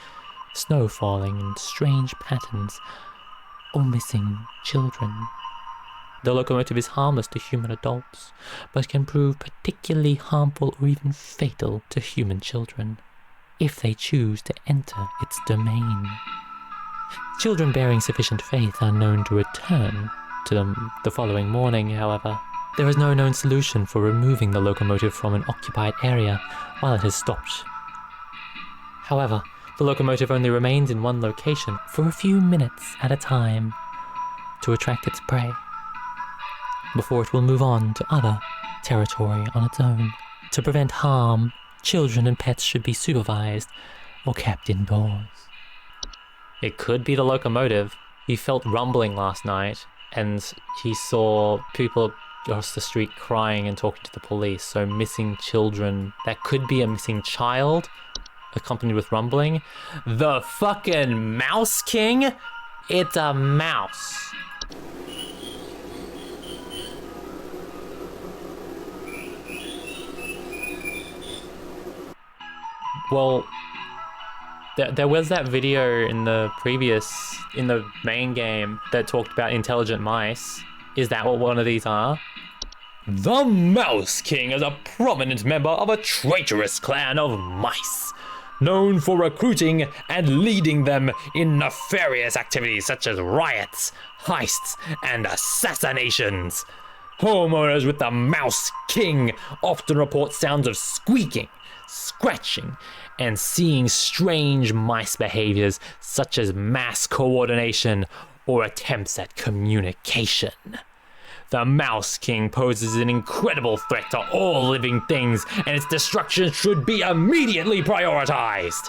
snow falling in strange patterns, or missing children. The locomotive is harmless to human adults, but can prove particularly harmful or even fatal to human children, if they choose to enter its domain. Children bearing sufficient faith are known to return to them the following morning, however. There is no known solution for removing the locomotive from an occupied area while it has stopped. However, the locomotive only remains in one location for a few minutes at a time to attract its prey, before it will move on to other territory on its own. To prevent harm, children and pets should be supervised or kept indoors. It could be the locomotive. He felt rumbling last night, and he saw people across the street crying and talking to the police. So missing children. That could be a missing child, accompanied with rumbling. The fucking Mouse King? It's a mouse. Well, there was that video in the main game that talked about intelligent mice. Is that what one of these are? The Mouse King is a prominent member of a traitorous clan of mice, known for recruiting and leading them in nefarious activities such as riots, heists, and assassinations. Homeowners with the Mouse King often report sounds of squeaking, scratching, and seeing strange mice behaviors such as mass coordination or attempts at communication. The Mouse King poses an incredible threat to all living things, and its destruction should be immediately prioritized.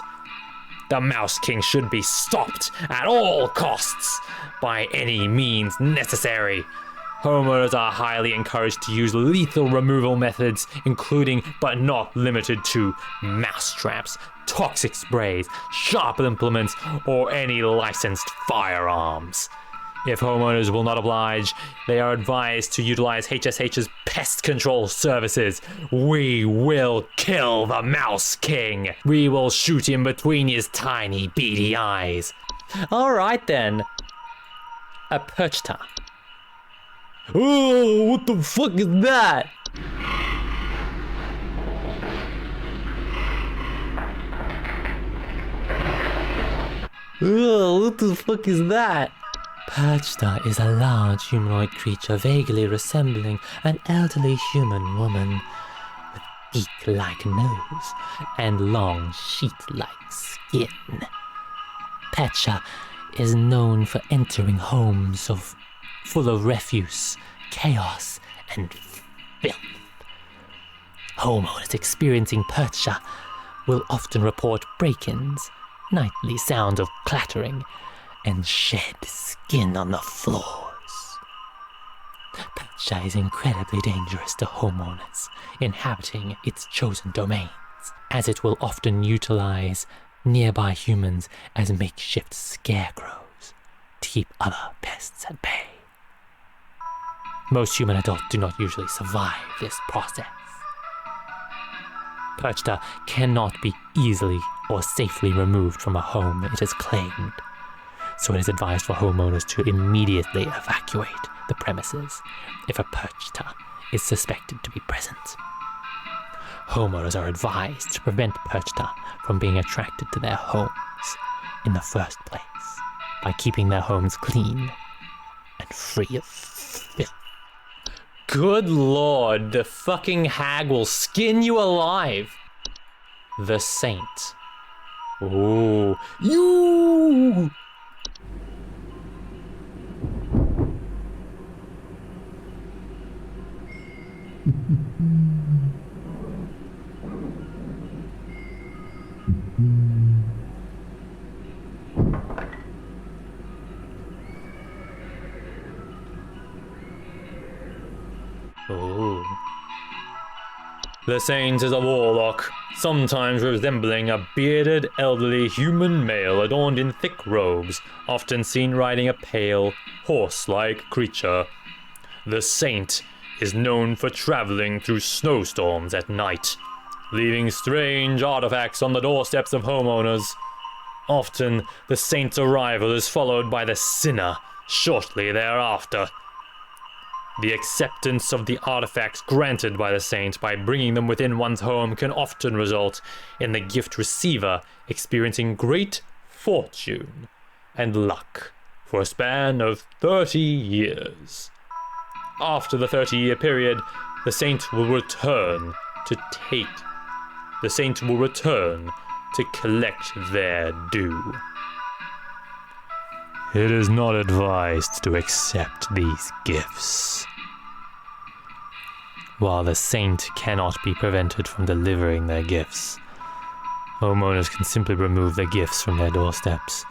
The Mouse King should be stopped at all costs by any means necessary. Homeowners are highly encouraged to use lethal removal methods, including but not limited to mouse traps, toxic sprays, sharp implements, or any licensed firearms. If homeowners will not oblige, they are advised to utilize HSH's pest control services. We will kill the Mouse King. We will shoot him between his tiny beady eyes. Alright then. A perchta. Oh, what the fuck is that? Oh, what the fuck is that? Perchta is a large humanoid creature vaguely resembling an elderly human woman with beak-like nose and long sheet-like skin. Perchta is known for entering homes full of refuse, chaos, and filth. Homeowners experiencing Perchta will often report break-ins, nightly sounds of clattering, and shed skin on the floors. Perchta is incredibly dangerous to homeowners inhabiting its chosen domains, as it will often utilize nearby humans as makeshift scarecrows to keep other pests at bay. Most human adults do not usually survive this process. Perchta cannot be easily or safely removed from a home it has claimed, so it is advised for homeowners to immediately evacuate the premises if a Perchta is suspected to be present. Homeowners are advised to prevent Perchta from being attracted to their homes in the first place by keeping their homes clean and free of filth. Good lord, the fucking hag will skin you alive. The Saint. Ooh. You! Oh. The Saint is a warlock, sometimes resembling a bearded, elderly human male adorned in thick robes, often seen riding a pale, horse-like creature. The Saint is known for traveling through snowstorms at night, leaving strange artifacts on the doorsteps of homeowners. Often, the Saint's arrival is followed by the sinner shortly thereafter. The acceptance of the artifacts granted by the Saint by bringing them within one's home can often result in the gift receiver experiencing great fortune and luck for a span of 30 years. After the 30-year period, the Saint will return to collect their due. It is not advised to accept these gifts. While the Saint cannot be prevented from delivering their gifts, homeowners can simply remove the gifts from their doorsteps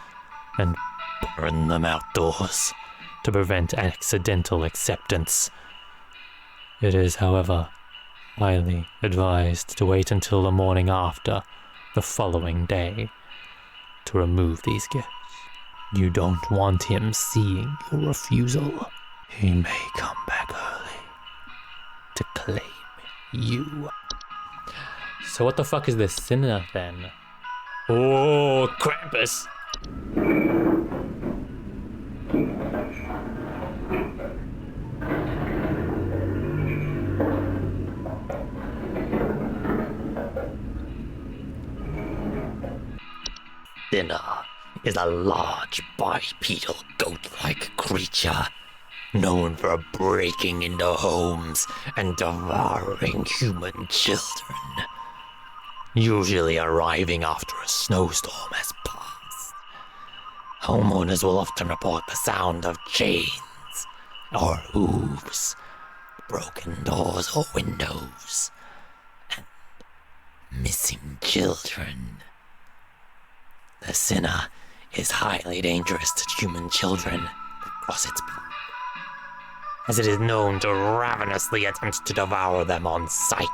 and burn them outdoors to prevent accidental acceptance. It is, however, highly advised to wait until the morning after the following day to remove these gifts. You don't want him seeing your refusal. He may come back early to claim you. So what the fuck is this sinner then? Oh, Krampus. Sinner is a large bipedal goat-like creature known for breaking into homes and devouring human children, usually arriving after a snowstorm has passed. Homeowners will often report the sound of chains or hooves, broken doors or windows, and missing children. The sinner is highly dangerous to human children that cross its path, as it is known to ravenously attempt to devour them on sight.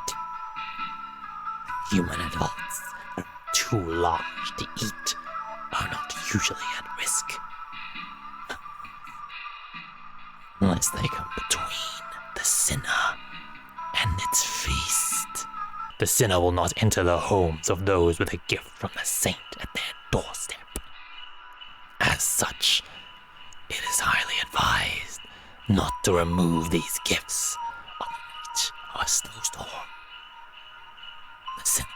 Human adults that are too large to eat are not usually at risk, unless they come between the sinner and its feast. The sinner will not enter the homes of those with a gift from the saint at their doorstep. As such, it is highly advised not to remove these gifts on the night of a snowstorm. The sinner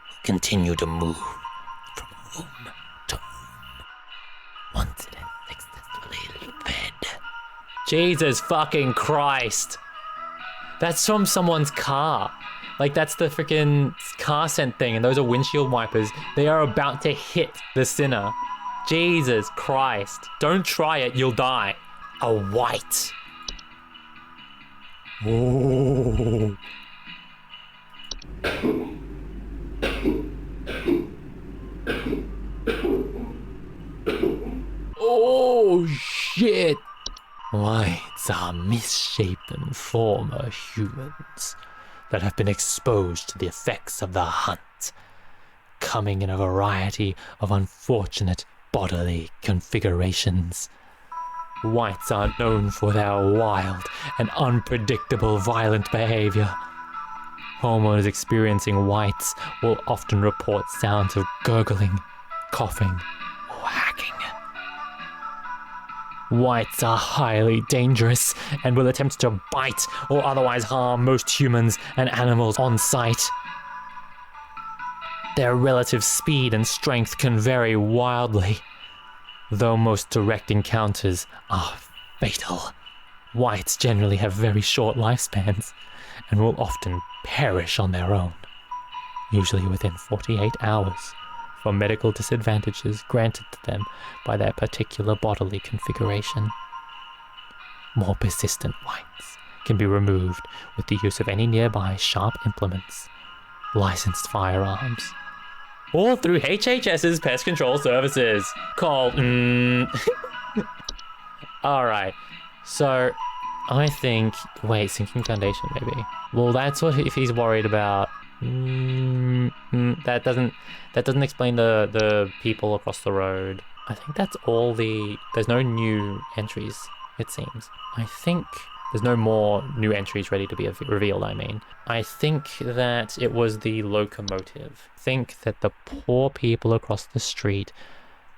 will continue to move from home to home once it has successfully fed. Jesus fucking Christ. That's from someone's car. Like, that's the freaking car scent thing, and those are windshield wipers. They are about to hit the sinner. Jesus Christ. Don't try it, you'll die. A white. Oh. Oh, shit. Whites are misshapen former humans that have been exposed to the effects of the hunt, coming in a variety of unfortunate bodily configurations. Whites are known for their wild and unpredictable violent behavior. Homeowners experiencing whites will often report sounds of gurgling, coughing, or hacking. Whites are highly dangerous and will attempt to bite or otherwise harm most humans and animals on sight. Their relative speed and strength can vary wildly, though most direct encounters are fatal. Whites generally have very short lifespans and will often perish on their own, usually within 48 hours, for medical disadvantages granted to them by their particular bodily configuration. More persistent whites can be removed with the use of any nearby sharp implements, licensed firearms, or through HHS's pest control services. Call, Alright, so I think, wait, sinking foundation maybe. Well, that's what if he's worried about. That doesn't explain the people across the road. I think that's all there's no new entries, it seems. I think there's no more new entries ready to be revealed, I mean. I think that it was the locomotive. I think that the poor people across the street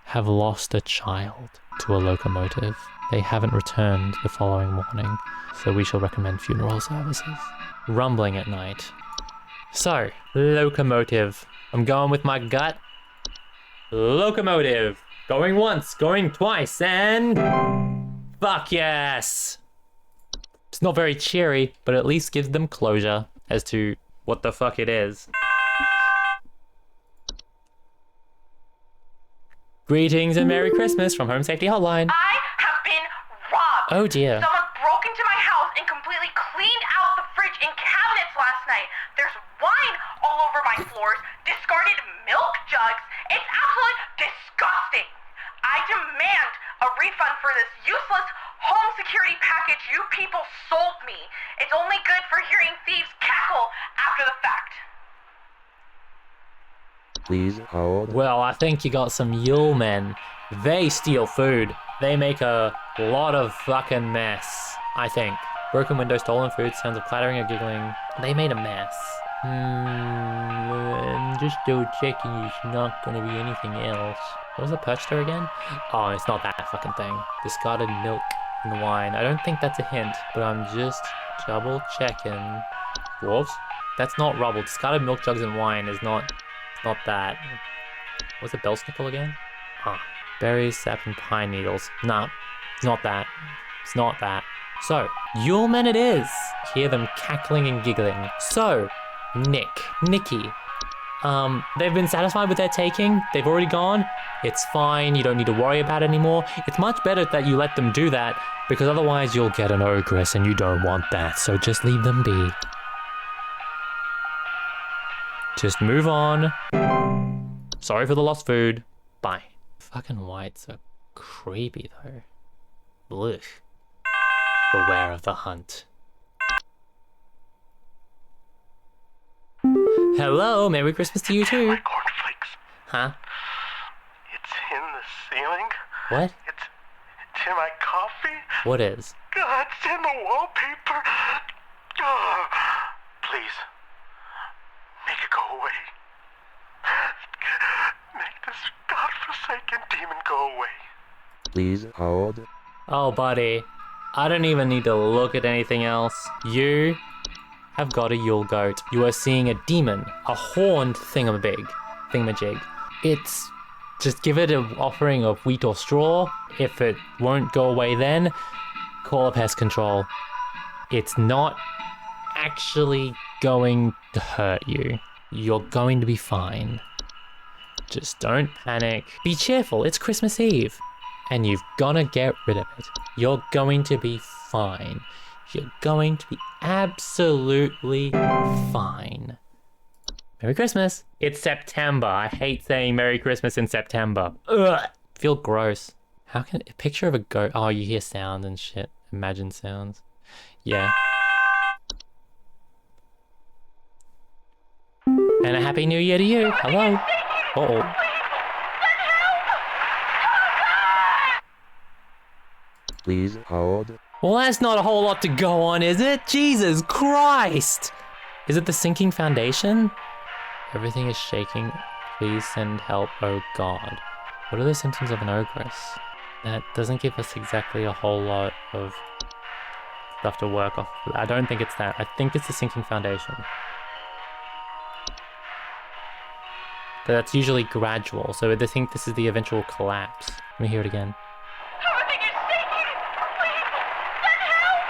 have lost a child to a locomotive. They haven't returned the following morning, so we shall recommend funeral services. Rumbling at night. So, locomotive. I'm going with my gut. Locomotive. Going once, going twice, and... fuck yes! It's not very cheery, but at least gives them closure as to what the fuck it is. Greetings and Merry Christmas from Home Safety Hotline. I have been robbed. Oh dear. Someone broke into my house and completely cleaned out the fridge and cabinets last night. There's wine all over my floors, discarded milk jugs. It's absolutely disgusting. I demand a refund for this useless home security package you people sold me. It's only good for hearing thieves cackle after the fact. Please hold. Well, I think you got some Yule men. They steal food. They make a lot of fucking mess, I think. Broken windows, stolen food, sounds of clattering or giggling. They made a mess. Just double checking there's not gonna be anything else. What was the perch there again? Oh, it's not that fucking thing. Discarded milk and wine. I don't think that's a hint, but I'm just double checking. Wolves? That's not rubble. Discarded milk jugs and wine is not that. What's the bell snickle again? Ah, berries, sap, and pine needles. Nah, it's not that. It's not that. So, Yule men it is. Hear them cackling and giggling. So, Nikki. They've been satisfied with their taking. They've already gone. It's fine. You don't need to worry about it anymore. It's much better that you let them do that, because otherwise you'll get an ogress and you don't want that. So just leave them be. Just move on. Sorry for the lost food. Bye. Fucking whites are creepy though. Blech. Beware of the hunt. Hello, Merry Christmas to you too. My cornflakes. Huh? It's in the ceiling. What? It's in my coffee. What is? God, it's in the wallpaper. Oh, please, make it go away. Make this godforsaken demon go away. Please hold. Oh, buddy. I don't even need to look at anything else. You have got a Yule goat. You are seeing a demon, a horned thingamajig. It's just give it an offering of wheat or straw. If it won't go away then, call a pest control. It's not actually going to hurt you. You're going to be fine. Just don't panic. Be cheerful, it's Christmas Eve. And you've gotta get rid of it. You're going to be fine. You're going to be absolutely fine. Merry Christmas. It's September. I hate saying Merry Christmas in September. Ugh. Feel gross. How can a picture of a goat? Oh, you hear sound and shit. Imagine sounds. Yeah. And a happy new year to you. Hello. Uh-oh. Please hold. Well, that's not a whole lot to go on, is it? Jesus Christ! Is it the sinking foundation? Everything is shaking. Please send help, oh God. What are the symptoms of an ogress? That doesn't give us exactly a whole lot of stuff to work off. I don't think it's that. I think it's the sinking foundation. But that's usually gradual, so I think this is the eventual collapse. Let me hear it again. Everything is sinking! Please, send help!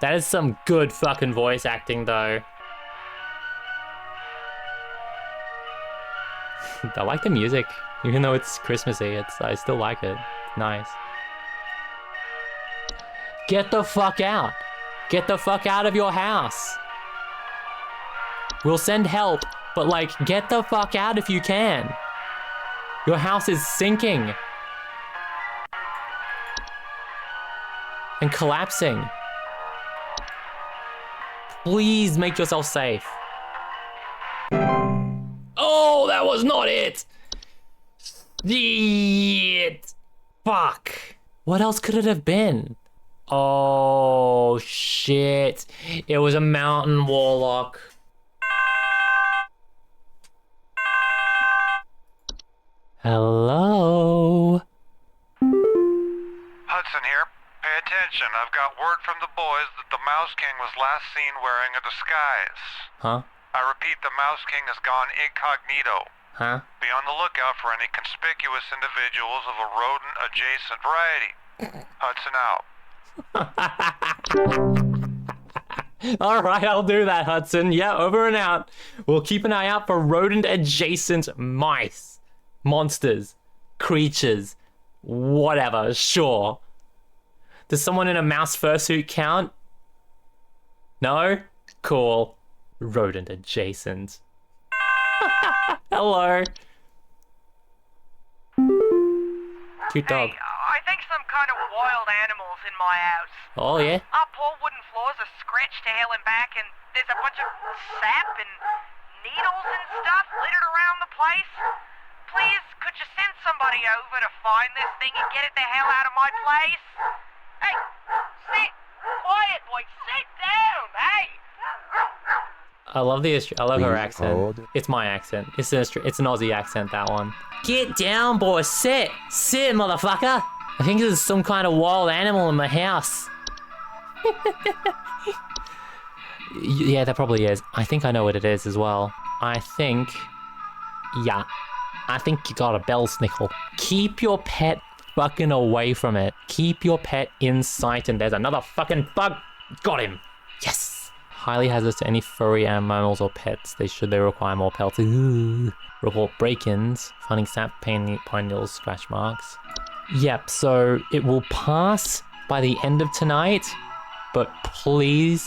That is some good fucking voice acting, though. I like the music, even though it's Christmassy. I still like it. It's nice. Get the fuck out! Get the fuck out of your house! We'll send help, but like, get the fuck out if you can. Your house is sinking. And collapsing. Please make yourself safe. Oh, that was not it! Shit! Fuck. What else could it have been? Oh, shit. It was a mountain warlock. Hello? Hudson here. Pay attention. I've got word from the boys that the Mouse King was last seen wearing a disguise. Huh? I repeat, the Mouse King has gone incognito. Huh? Be on the lookout for any conspicuous individuals of a rodent-adjacent variety. Hudson out. Alright, I'll do that, Hudson. Yeah, over and out. We'll keep an eye out for rodent-adjacent mice. Monsters. Creatures. Whatever, sure. Does someone in a mouse fursuit count? No? Cool. Rodent-adjacent. Hello. Cute dog. Hey, I think some kind of wild animal's in my house. Oh, yeah? Our poor wooden floors are scratched to hell and back, and there's a bunch of sap and needles and stuff littered around the place. Please, could you send somebody over to find this thing and get it the hell out of my place? Hey, sit! Quiet, boy, sit down, hey! I love her Please accent. hold. It's my accent. It's an Aussie accent, that one. Get down, boy. Sit, motherfucker. I think there's some kind of wild animal in my house. Yeah, there probably is. I think I know what it is as well. I think you got a bell snickle. Keep your pet fucking away from it. Keep your pet in sight, and there's another fucking bug. Got him. Yes. Highly hazardous to any furry animals or pets. They require more pelts. Ooh. Report break-ins. Finding sap, pine needles, scratch marks. Yep, so it will pass by the end of tonight, but please,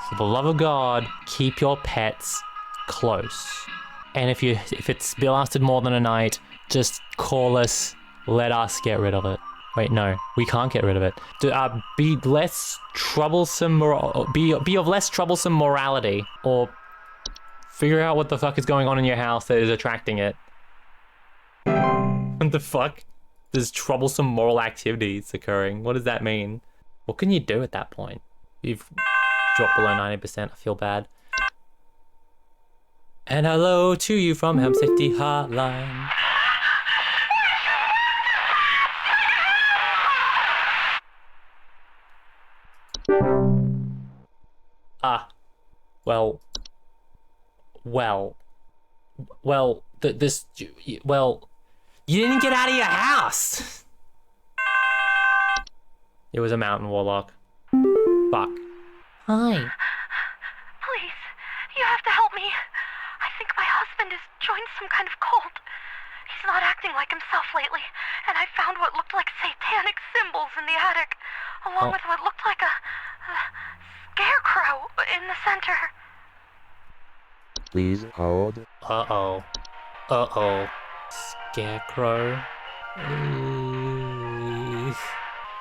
for the love of God, keep your pets close. And if it's lasted more than a night, just call us, let us get rid of it. Wait, no, we can't get rid of it. Be less troublesome, be of less troublesome morality, or figure out what the fuck is going on in your house that is attracting it. What the fuck? There's troublesome moral activities occurring. What does that mean? What can you do at that point? You've dropped below 90%. I feel bad. And hello to you from Home Safety Hotline. You didn't get out of your house! It was a mountain warlock. Fuck. Hi. Please, you have to help me. I think my husband has joined some kind of cult. He's not acting like himself lately, and I found what looked like satanic symbols in the attic, along with what looked like a scarecrow in the center. Please hold. Uh-oh. Scarecrow.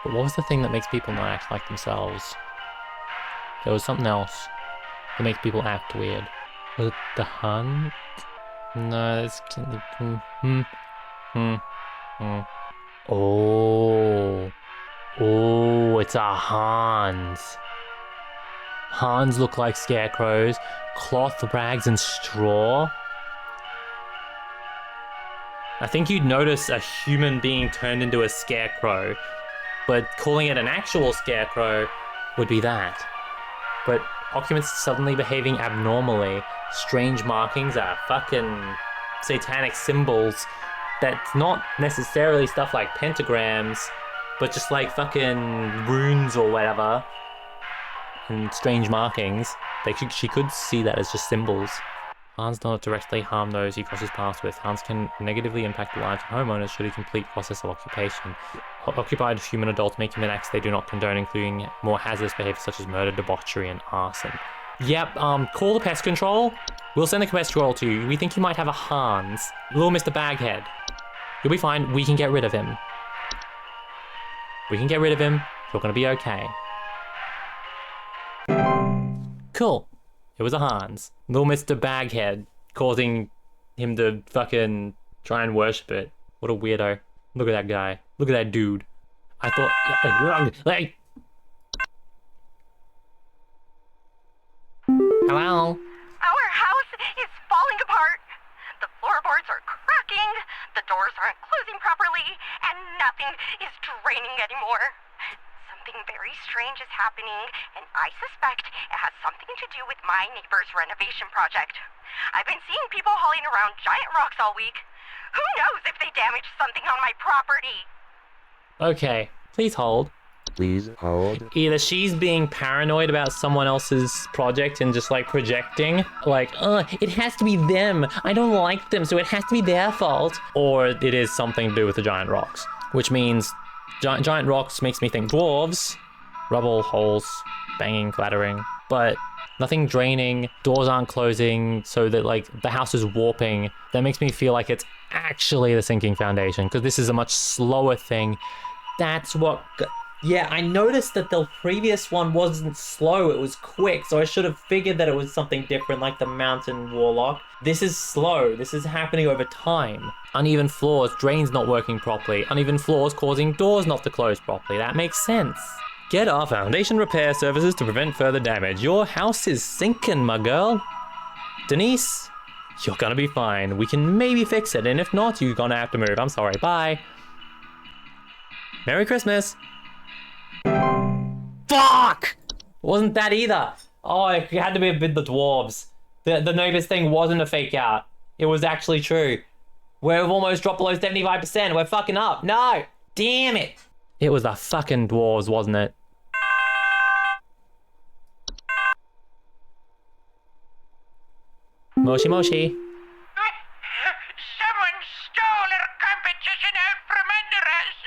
But what was the thing that makes people not act like themselves? There was something else that makes people act weird. Was it the hunt? No, that's... Oh, it's a Hans. Hans look like scarecrows. Cloth, rags, and straw. I think you'd notice a human being turned into a scarecrow, but calling it an actual scarecrow would be that. But occupants suddenly behaving abnormally, strange markings are fucking satanic symbols that's not necessarily stuff like pentagrams, but just like fucking runes or whatever, and strange markings. She could see that as just symbols. Hans does not directly harm those he crosses paths with. Hans can negatively impact the lives of homeowners should he complete process of occupation. Occupied human adults may commit acts they do not condone, including more hazardous behavior such as murder, debauchery, and arson. Yep, call the pest control. We'll send the pest control to you. We think you might have a Hans. Little Mr. Baghead. You'll be fine. We can get rid of him. We can get rid of him. You're gonna be okay. Cool. It was a Hans. Little Mr. Baghead, causing him to fucking try and worship it. What a weirdo. Look at that guy. Look at that dude. I thought... Like... Hello? Our house is falling apart. The floorboards are cracking, the doors aren't closing properly, and nothing is draining anymore. Something very strange is happening, and I suspect it has something to do with my neighbor's renovation project. I've been seeing people hauling around giant rocks all week. Who knows if they damaged something on my property? Okay, please hold. Please hold. Either she's being paranoid about someone else's project and just like projecting, like, it has to be them. I don't like them, so it has to be their fault. Or it is something to do with the giant rocks, which means giant rocks makes me think dwarves, rubble, holes, banging, clattering, but nothing draining, doors aren't closing, so that like the house is warping. That makes me feel like it's actually the sinking foundation, because this is a much slower thing. That's what... Yeah, I noticed that the previous one wasn't slow, it was quick, so I should have figured that it was something different like the mountain warlock. This is slow, this is happening over time. Uneven floors, drains not working properly, uneven floors causing doors not to close properly. That makes sense. Get our foundation repair services to prevent further damage. Your house is sinking, my girl. Denise, you're gonna be fine. We can maybe fix it, and if not, you're gonna have to move. I'm sorry. Bye. Merry Christmas. Fuck! Wasn't that either. Oh, it had to be with the dwarves. The neighbors thing wasn't a fake out. It was actually true. We've almost dropped below 75%. We're fucking up. No! Damn it! It was the fucking dwarves, wasn't it? Moshi Moshi. Someone stole our competition out from under us.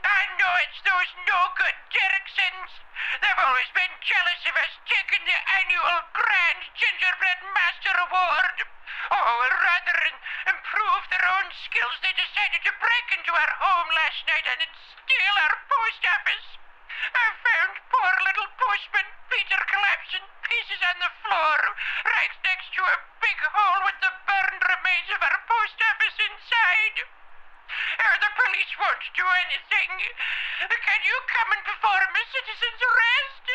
I know it's those no-good Derricksons. They've always been jealous of us taking the annual Grand Gingerbread Master Award. Oh, well, rather than improve their own skills, they decided to break into our home last night and steal our post office. I found poor little postman Peter collapsing pieces on the floor, right next to a big hole with the burned remains of our post office inside. The police won't do anything. Can you come and perform a citizen's arrest?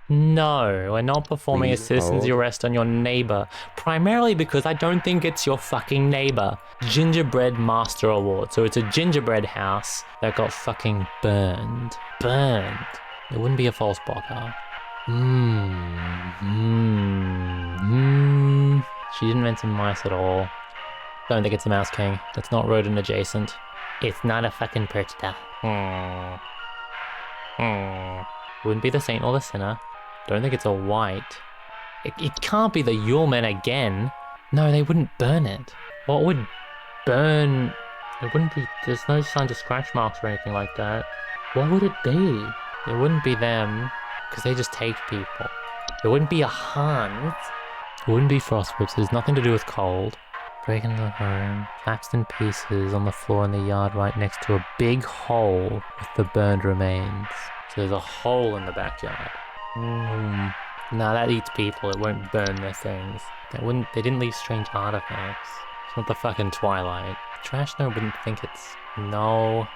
No, we're not performing a Please citizen's hold. arrest on your neighbor. Primarily because I don't think it's your fucking neighbor. Gingerbread Master Award. So it's a gingerbread house that got fucking burned. Burned. It wouldn't be a false blocker. She didn't mention mice at all. Don't think it's a Mouse King. That's not rodent adjacent. It's not a fucking predator. Wouldn't be the saint or the sinner. Don't think it's a white. It can't be the Yulemen again. No, they wouldn't burn it. What would burn? It wouldn't be. There's no signs of scratch marks or anything like that. What would it be? It wouldn't be them, because they just take people. It wouldn't be a Hans. It wouldn't be frost whips. It has nothing to do with cold. Breaking the home, collapsed in pieces on the floor in the yard right next to a big hole with the burned remains. So there's a hole in the backyard. No, that eats people. It won't burn their things. They didn't leave strange artifacts. It's not the fucking Twilight. Trash no wouldn't think it's... No.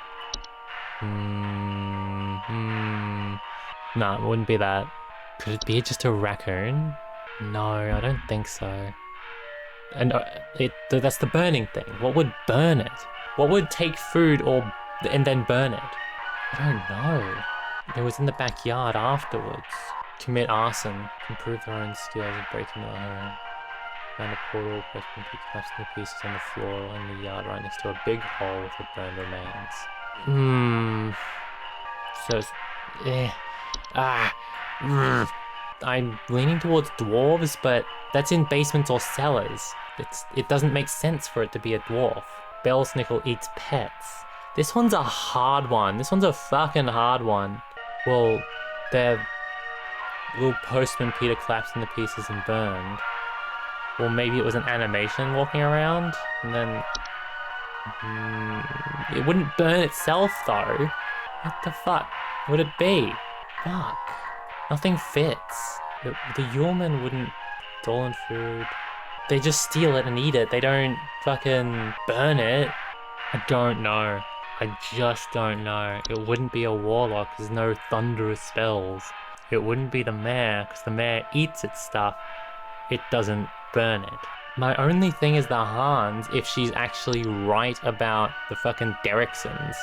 No, it wouldn't be that. Could it be just a raccoon? No, I don't think so. And that's the burning thing. What would burn it? What would take food and then burn it? I don't know. It was in the backyard afterwards. Commit arson, improve their own skills, and break into the home. Found a portal, question collapsed into pieces on the floor in the yard right next to a big hole with the burned remains. So it's... I'm leaning towards dwarves, but that's in basements or cellars. It doesn't make sense for it to be a dwarf. Bellsnickle eats pets. This one's a hard one. This one's a fucking hard one. Well, their little postman Peter collapsed into pieces and burned. Well, maybe it was an animation walking around, and then... it wouldn't burn itself, though. What the fuck would it be? Fuck. Nothing fits. The Yulemen wouldn't stolen food. They just steal it and eat it. They don't fucking burn it. I don't know. I just don't know. It wouldn't be a warlock. There's no thunderous spells. It wouldn't be the mayor, because the mayor eats its stuff. It doesn't burn it. My only thing is the Hans, if she's actually right about the fucking Derricksons.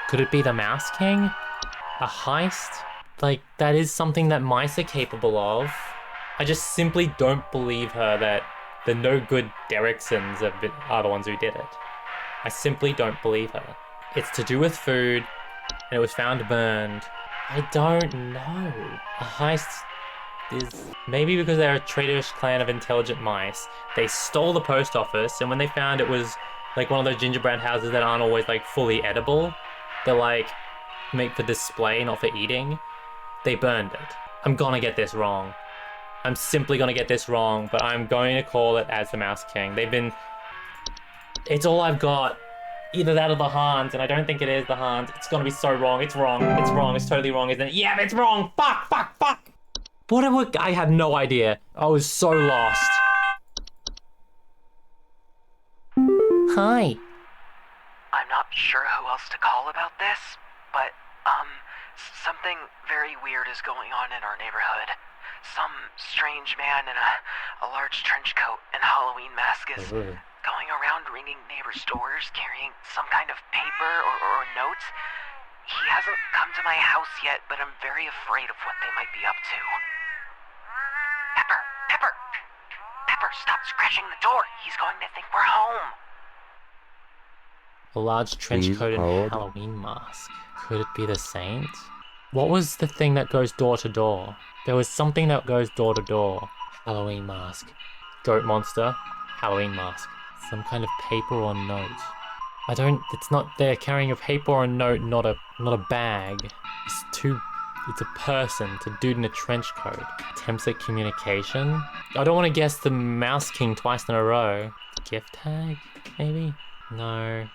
Could it be the Mouse King? A heist? Like, that is something that mice are capable of. I just simply don't believe her that the no-good Derricksons are the ones who did it. I simply don't believe her. It's to do with food, and it was found burned. I don't know. A heist is... Maybe because they're a traitorous clan of intelligent mice. They stole the post office, and when they found it was like one of those gingerbread houses that aren't always like fully edible, they're like made for display, not for eating, they burned it. I'm gonna get this wrong. I'm simply gonna get this wrong, but I'm going to call it as the Mouse King. It's all I've got. Either that or the Hans, and I don't think it is the Hans. It's gonna be so wrong. It's wrong. It's wrong. It's totally wrong, isn't it? Yeah, it's wrong. Fuck. I have no idea. I was so lost. Hi. I'm not sure who else to call about this, but, something very weird is going on in our neighborhood. some strange man in a large trench coat and Halloween mask is going around ringing neighbors' doors carrying some kind of paper or notes. He hasn't come to my house yet, but I'm very afraid of what they might be up to. Pepper, stop scratching the door. He's going to think we're home. A large trench coat and Halloween mask. Could it be the saint? What was the thing that goes door to door? There was something that goes door to door. Halloween mask. Goat monster. Halloween mask. Some kind of paper or note. It's not, they're carrying a paper or a note, not a bag. It's a person. It's a dude in a trench coat. Attempts at communication. I don't want to guess the Mouse King twice in a row. Gift tag, maybe? No.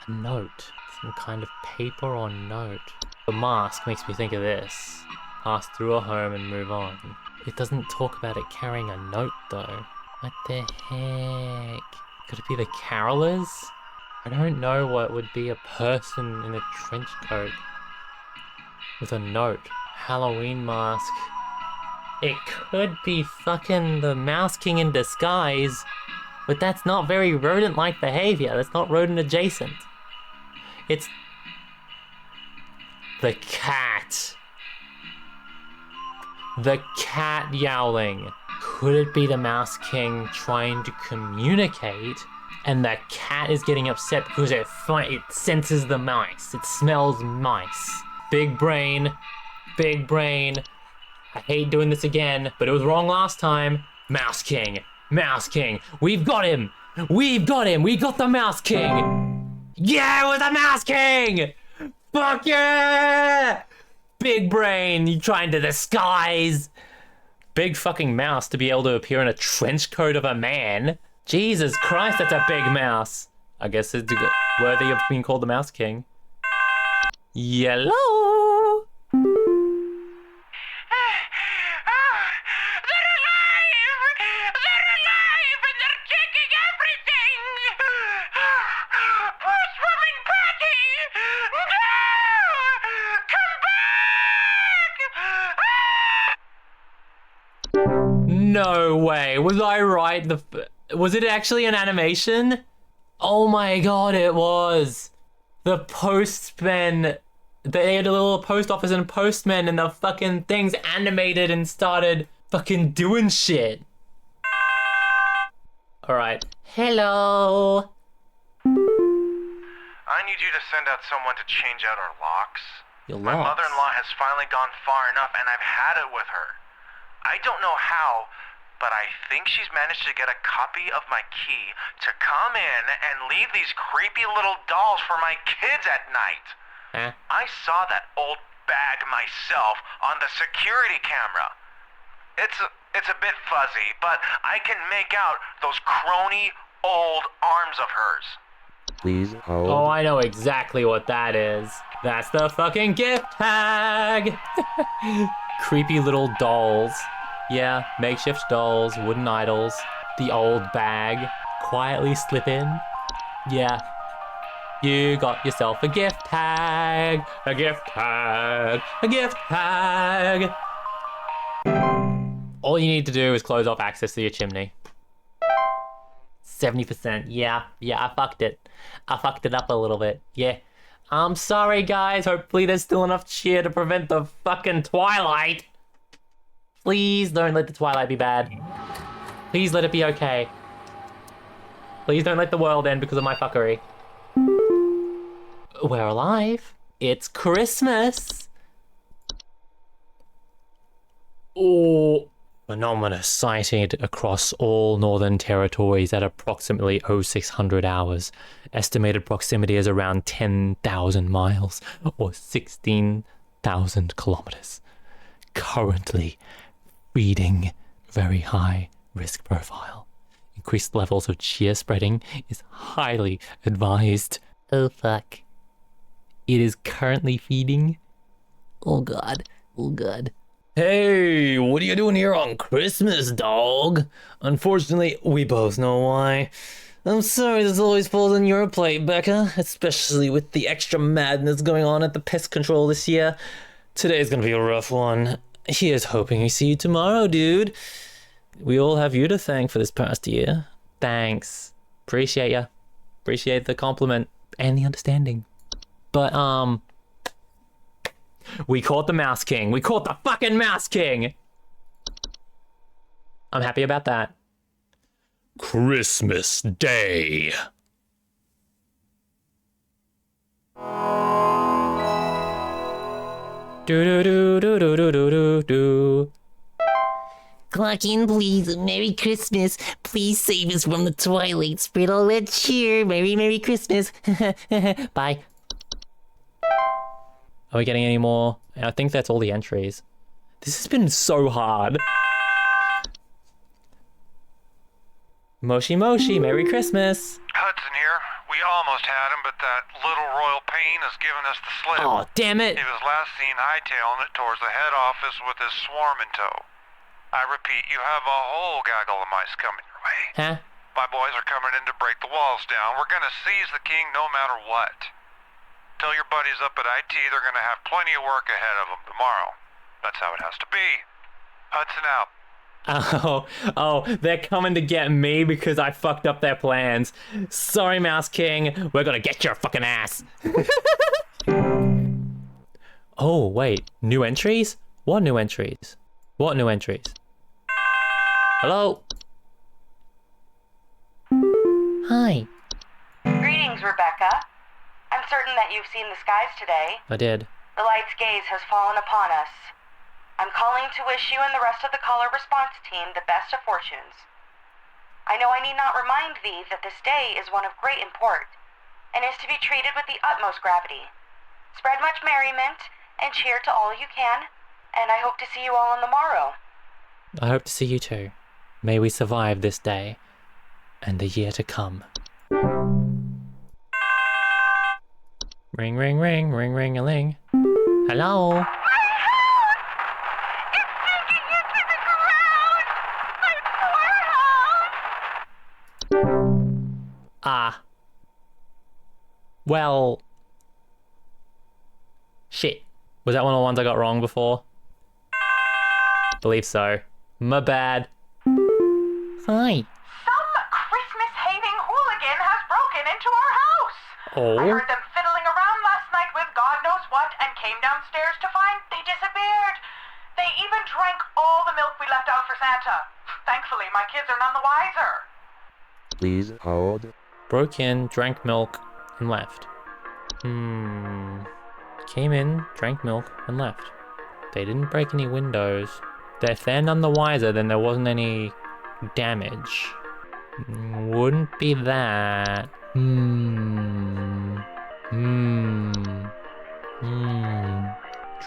A note. Some kind of paper or note. The mask makes me think of this. Pass through a home and move on. It doesn't talk about it carrying a note though. What the heck? Could it be the carolers? I don't know what would be a person in a trench coat with a note. Halloween mask. It could be fucking the Mouse King in disguise, but that's not very rodent-like behavior. That's not rodent-adjacent. It's the cat. The cat yowling. Could it be the Mouse King trying to communicate and the cat is getting upset because it senses the mice. It smells mice. Big brain. Big brain. I hate doing this again, but it was wrong last time. Mouse King. Mouse King. We've got him. We've got him. We got the Mouse King. Yeah, it was the Mouse King. Fuck yeah. Big brain. You trying to disguise. Big fucking mouse to be able to appear in a trench coat of a man. Jesus Christ, that's a big mouse. I guess it's worthy of being called the Mouse King. Yellow. Oh, they're alive, and they're taking everything. Who's swimming Patty? No! Come back! No way. Was I right? Was it actually an animation? Oh my god, it was. The postman. They had a little post office and postman and the fucking things animated and started fucking doing shit. Alright. Hello. I need you to send out someone to change out our locks. Your My locks? mother-in-law has finally gone far enough, and I've had it with her. I don't know how, but I think she's managed to get a copy of my key to come in and leave these creepy little dolls for my kids at night. Huh? I saw that old bag myself on the security camera. It's a bit fuzzy, but I can make out those crony old arms of hers. Please hold. Oh, I know exactly what that is. That's the fucking gift tag! Creepy little dolls. Yeah, makeshift dolls, wooden idols. The old bag. Quietly slip in. Yeah. You got yourself a gift tag. A gift tag. A gift tag. All you need to do is close off access to your chimney. 70%. Yeah, I fucked it. I fucked it up a little bit. Yeah. I'm sorry, guys. Hopefully there's still enough cheer to prevent the fucking Twilight. Please don't let the Twilight be bad. Please let it be okay. Please don't let the world end because of my fuckery. We're alive. It's Christmas. Oh. Phenomena sighted across all northern territories at approximately 0600 hours. Estimated proximity is around 10,000 miles or 16,000 kilometers. Currently reading very high risk profile. Increased levels of cheer spreading is highly advised. Oh fuck. It is currently feeding. Oh god. Oh god. Hey, what are you doing here on Christmas, dog? Unfortunately, we both know why. I'm sorry this always falls on your plate, Becca, especially with the extra madness going on at the pest control this year. Today's gonna be a rough one. Here's hoping I see you tomorrow, dude. We all have you to thank for this past year. Thanks. Appreciate ya. Appreciate the compliment and the understanding. But, we caught the Mouse King. We caught the fucking Mouse King! I'm happy about that. Christmas Day. Do do do do do do do do do. Clock in, please. Merry Christmas. Please save us from the Twilight. Spread all that cheer. Merry Christmas. Bye. Are we getting any more? I think that's all the entries. This has been so hard. Moshi Moshi, Merry Christmas. Hudson here. We almost had him, but that little royal pain has given us the slip. Oh, damn it. He was last seen hightailing it towards the head office with his swarm in tow. I repeat, you have a whole gaggle of mice coming your way. Huh? My boys are coming in to break the walls down. We're gonna seize the king no matter what. Tell your buddies up at IT they're gonna have plenty of work ahead of them tomorrow. That's how it has to be. Hudson out. Oh, they're coming to get me because I fucked up their plans. Sorry, Mouse King. We're gonna get your fucking ass. Oh, wait. New entries? What new entries? What new entries? Hello? Hi. Greetings, Rebecca. I'm certain that you've seen the skies today. I did. The light's gaze has fallen upon us. I'm calling to wish you and the rest of the caller response team the best of fortunes. I know I need not remind thee that this day is one of great import, and is to be treated with the utmost gravity. Spread much merriment, and cheer to all you can, and I hope to see you all on the morrow. I hope to see you too. May we survive this day and the year to come. Ring, ring, ring, ring, ring-a-ling. Hello? Ah. Well. Shit. Was that one of the ones I got wrong before? Believe so. My bad. Hi. Some Christmas-hating hooligan has broken into our house. Oh. I heard them fiddling around last night with God knows what and came downstairs to find they disappeared. They even drank all the milk we left out for Santa. Thankfully, my kids are none the wiser. Please hold. Broke in, drank milk, and left. Came in, drank milk, and left. They didn't break any windows. If they're none the wiser, then there wasn't any damage. Wouldn't be that.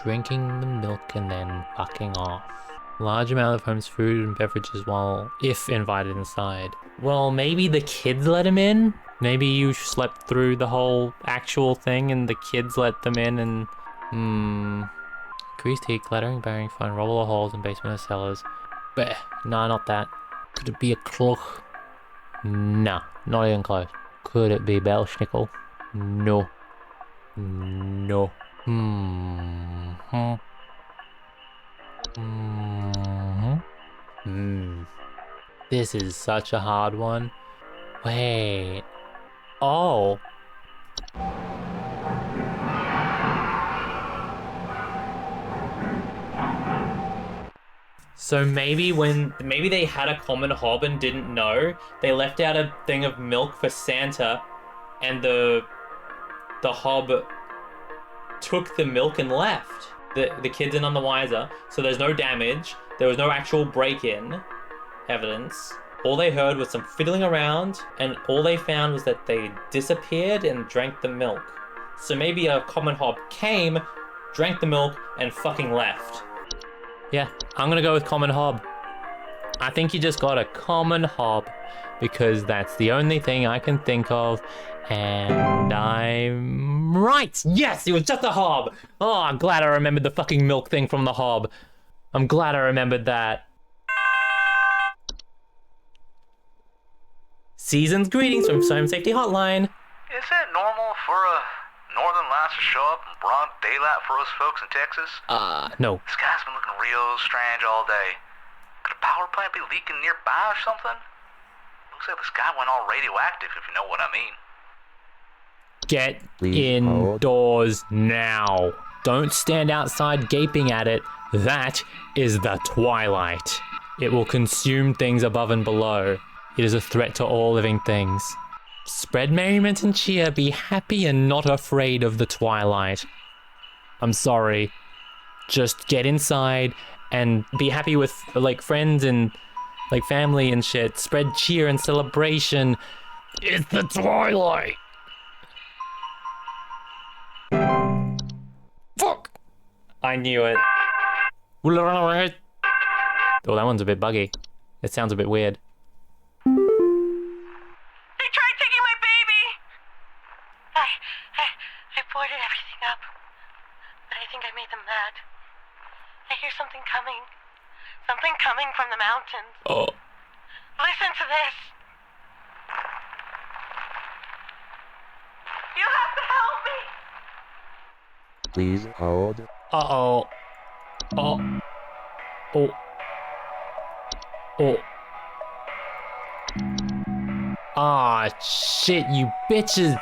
Drinking the milk and then fucking off. Large amount of home's food and beverages while, if invited inside. Well, maybe the kids let him in? Maybe you slept through the whole actual thing and the kids let them in and... Increased heat, clattering, bearing, find roller holes in basement or cellars. Bleh. Nah, not that. Could it be a clock? Nah, not even close. Could it be Belschnickel? No. No. This is such a hard one. Wait. Oh. So maybe they had a common hob and didn't know, they left out a thing of milk for Santa, and the hob took the milk and left. The kids are none the wiser, so there's no damage. There was no actual break-in evidence. All they heard was some fiddling around, and all they found was that they disappeared and drank the milk. So maybe a common hob came, drank the milk, and fucking left. Yeah, I'm gonna go with common hob. I think you just got a common hob, because that's the only thing I can think of, and I'm right! Yes, it was just a hob! Oh, I'm glad I remembered the fucking milk thing from the hob. I'm glad I remembered that. Season's greetings from Home Safety Hotline. Is it normal for a Northern Lights will show up in broad daylight for us folks in Texas? No. The sky's been looking real strange all day. Could a power plant be leaking nearby or something? Looks like the sky went all radioactive, if you know what I mean. Get Please indoors now. Don't stand outside gaping at it. That is the Twilight. It will consume things above and below. It is a threat to all living things. Spread merriment and cheer. Be happy and not afraid of the Twilight. I'm sorry. Just get inside and be happy with like friends and like family and shit. Spread cheer and celebration. It's the Twilight. Fuck. I knew it. Oh, that one's a bit buggy. It sounds a bit weird. They tried taking my baby! I boarded everything up, but I think I made them mad. I hear something coming. Something coming from the mountains. Oh. Listen to this. You have to help me! Please hold. Uh-oh. Oh. Oh. Oh. Ah, shit, you bitches.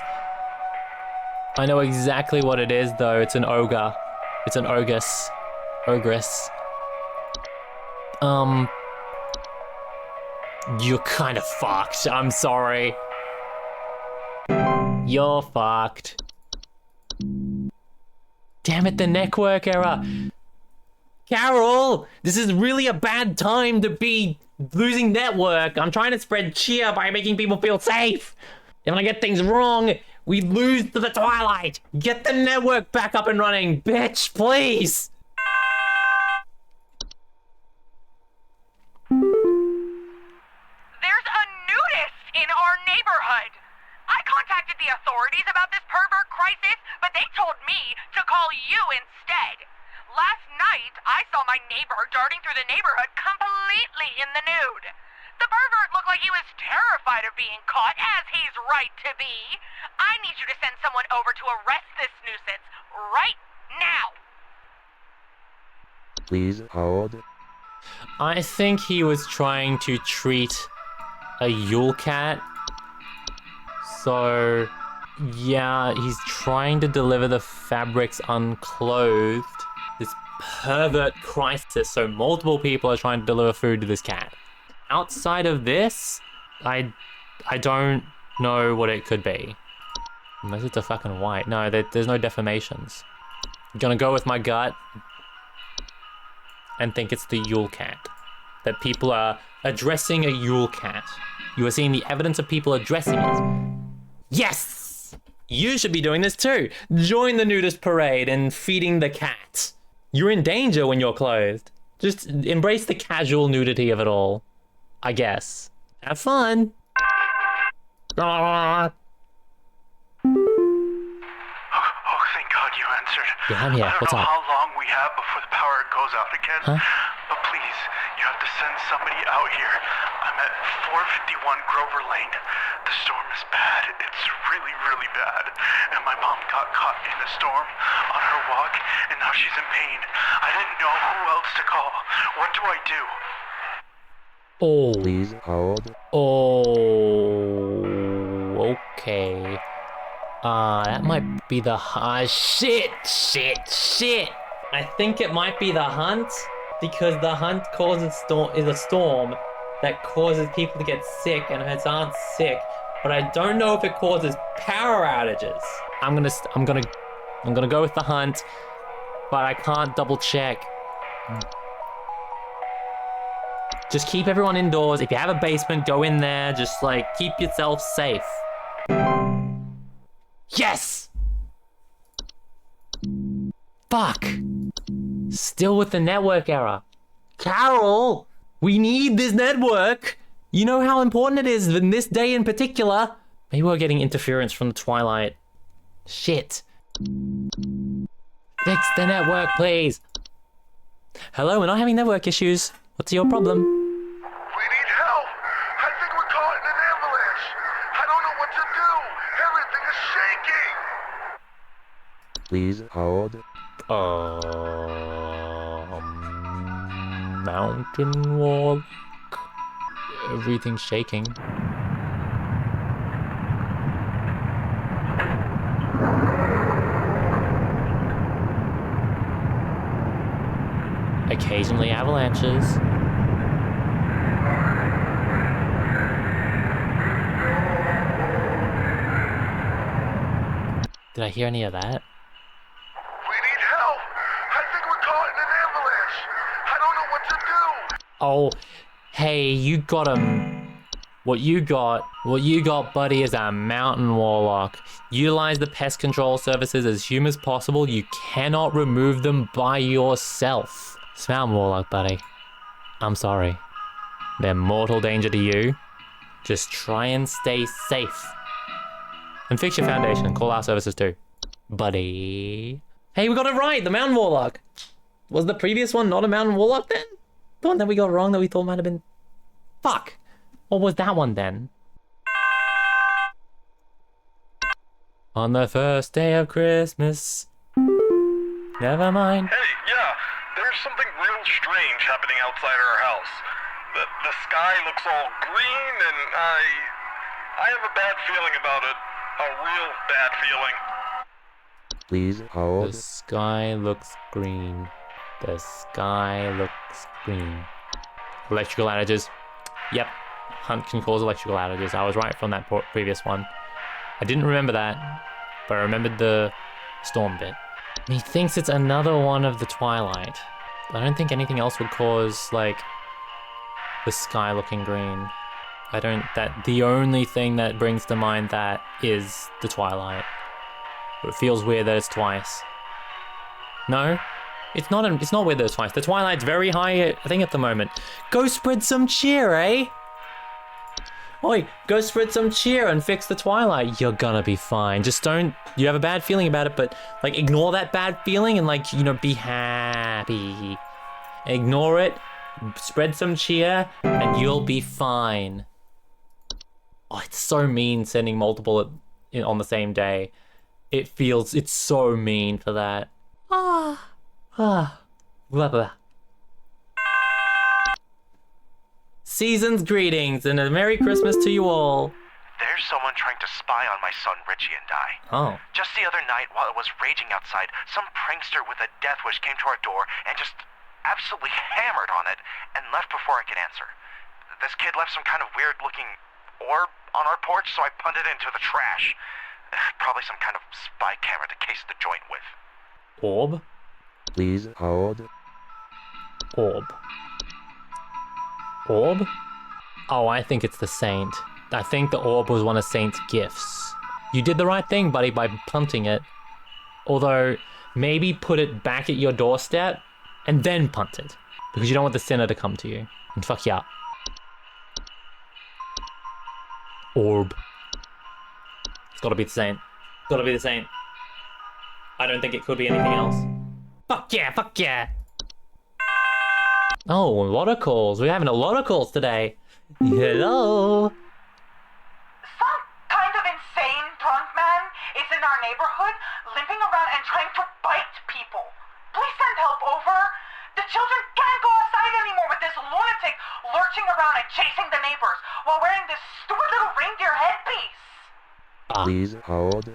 I know exactly what it is, though. It's an ogre. It's an ogress. Ogress. You're kind of fucked. I'm sorry. You're fucked. Damn it, the network error. Carol, this is really a bad time to be losing network. I'm trying to spread cheer by making people feel safe. If I get things wrong, we lose to the Twilight. Get the network back up and running, bitch, please. There's a nudist in our neighborhood. I contacted the authorities about this pervert crisis, but they told me to call you instead. Last night, I saw my neighbor darting through the neighborhood completely in the nude. The pervert looked like he was terrified of being caught, as he's right to be. I need you to send someone over to arrest this nuisance right now. Please hold. I think he was trying to treat a Yule cat. So, yeah, he's trying to deliver the fabrics unclothed. This pervert crisis, so multiple people are trying to deliver food to this cat. Outside of this, I don't know what it could be. Unless it's a fucking white. No, there's no deformations. I'm gonna go with my gut and think it's the Yule cat. That people are addressing a Yule cat. You are seeing the evidence of people addressing it. Yes! You should be doing this too. Join the nudist parade and feeding the cat. You're in danger when you're clothed. Just embrace the casual nudity of it all. I guess. Have fun. Oh, thank God you answered. Yeah, I'm here. What's I don't know up? how long we have before the power goes out again. Huh? But please, you have to send somebody out here. I'm at 451 Grover Lane. The storm is bad. It's really, really bad. And my mom got caught in a storm on her walk, and now she's in pain. I didn't know who else to call. What do I do? Oh. Please hold. Oh. Okay. That might be the shit. I think it might be the hunt, because the hunt causes is a storm that causes people to get sick, and her aren't sick. But I don't know if it causes power outages. I'm gonna go with the hunt, but I can't double check. Just keep everyone indoors. If you have a basement, go in there. Just like keep yourself safe. Yes! Fuck. Still with the network error. Carol, we need this network. You know how important it is in this day in particular. Maybe we're getting interference from the Twilight. Shit. Fix the network, please. Hello, we're not having network issues. What's your problem? We need help. I think we're caught in an avalanche. I don't know what to do. Everything is shaking. Please hold. Mountain walk. Everything's shaking. Occasionally avalanches. Did I hear any of that? We need help! I think we're caught in an avalanche! I don't know what to do! Oh, hey, you got what you got, buddy, is a mountain warlock. Utilize the pest control services as soon as possible. You cannot remove them by yourself. It's mountain warlock, buddy. I'm sorry. They're mortal danger to you. Just try and stay safe. And fix your foundation. Call our services too. Buddy. Hey, we got it right! The mountain warlock! Was the previous one not a mountain warlock then? The one that we got wrong that we thought might have been... Fuck! What was that one then? On the first day of Christmas. Never mind. Hey, yeah, there's something real strange happening outside our house. The sky looks all green, and I have a bad feeling about it. A real bad feeling. Please hold. The sky looks green. The sky looks green. Electrical outages. Yep. Hunt can cause electrical outages. I was right from that previous one. I didn't remember that, but I remembered the storm bit. He thinks it's another one of the Twilight. I don't think anything else would cause, like, the sky looking green. The only thing that brings to mind that is the Twilight. It feels weird that it's twice. No? It's not weird that it's twice. The Twilight's very high, I think, at the moment. Go spread some cheer, eh? Oi, go spread some cheer and fix the Twilight. You're gonna be fine. Just don't... You have a bad feeling about it, but, like, ignore that bad feeling and, like, you know, be happy. Ignore it, spread some cheer, and you'll be fine. Oh, it's so mean sending multiple on the same day. It's so mean for that. Blah, blah. Season's greetings and a Merry Christmas to you all. There's someone trying to spy on my son Richie and I. Oh. Just the other night while it was raging outside, some prankster with a death wish came to our door and just absolutely hammered on it and left before I could answer. This kid left some kind of weird looking orb on our porch, so I punted it into the trash. Probably some kind of spy camera to case the joint with. Orb? Please hold. Orb. Orb? Oh, I think it's the Saint. I think the orb was one of Saint's gifts. You did the right thing, buddy, by punting it. Although, maybe put it back at your doorstep and then punt it. Because you don't want the sinner to come to you and fuck you up. Orb. It's gotta be the Saint. Gotta be the Saint. I don't think it could be anything else. Fuck yeah, fuck yeah! Oh, a lot of calls. We're having a lot of calls today. Hello? Some kind of insane drunk man is in our neighborhood, limping around and trying to bite people. Please send help over. The children can't go outside anymore with this lunatic lurching around and chasing the neighbors while wearing this stupid little reindeer headpiece. Please hold.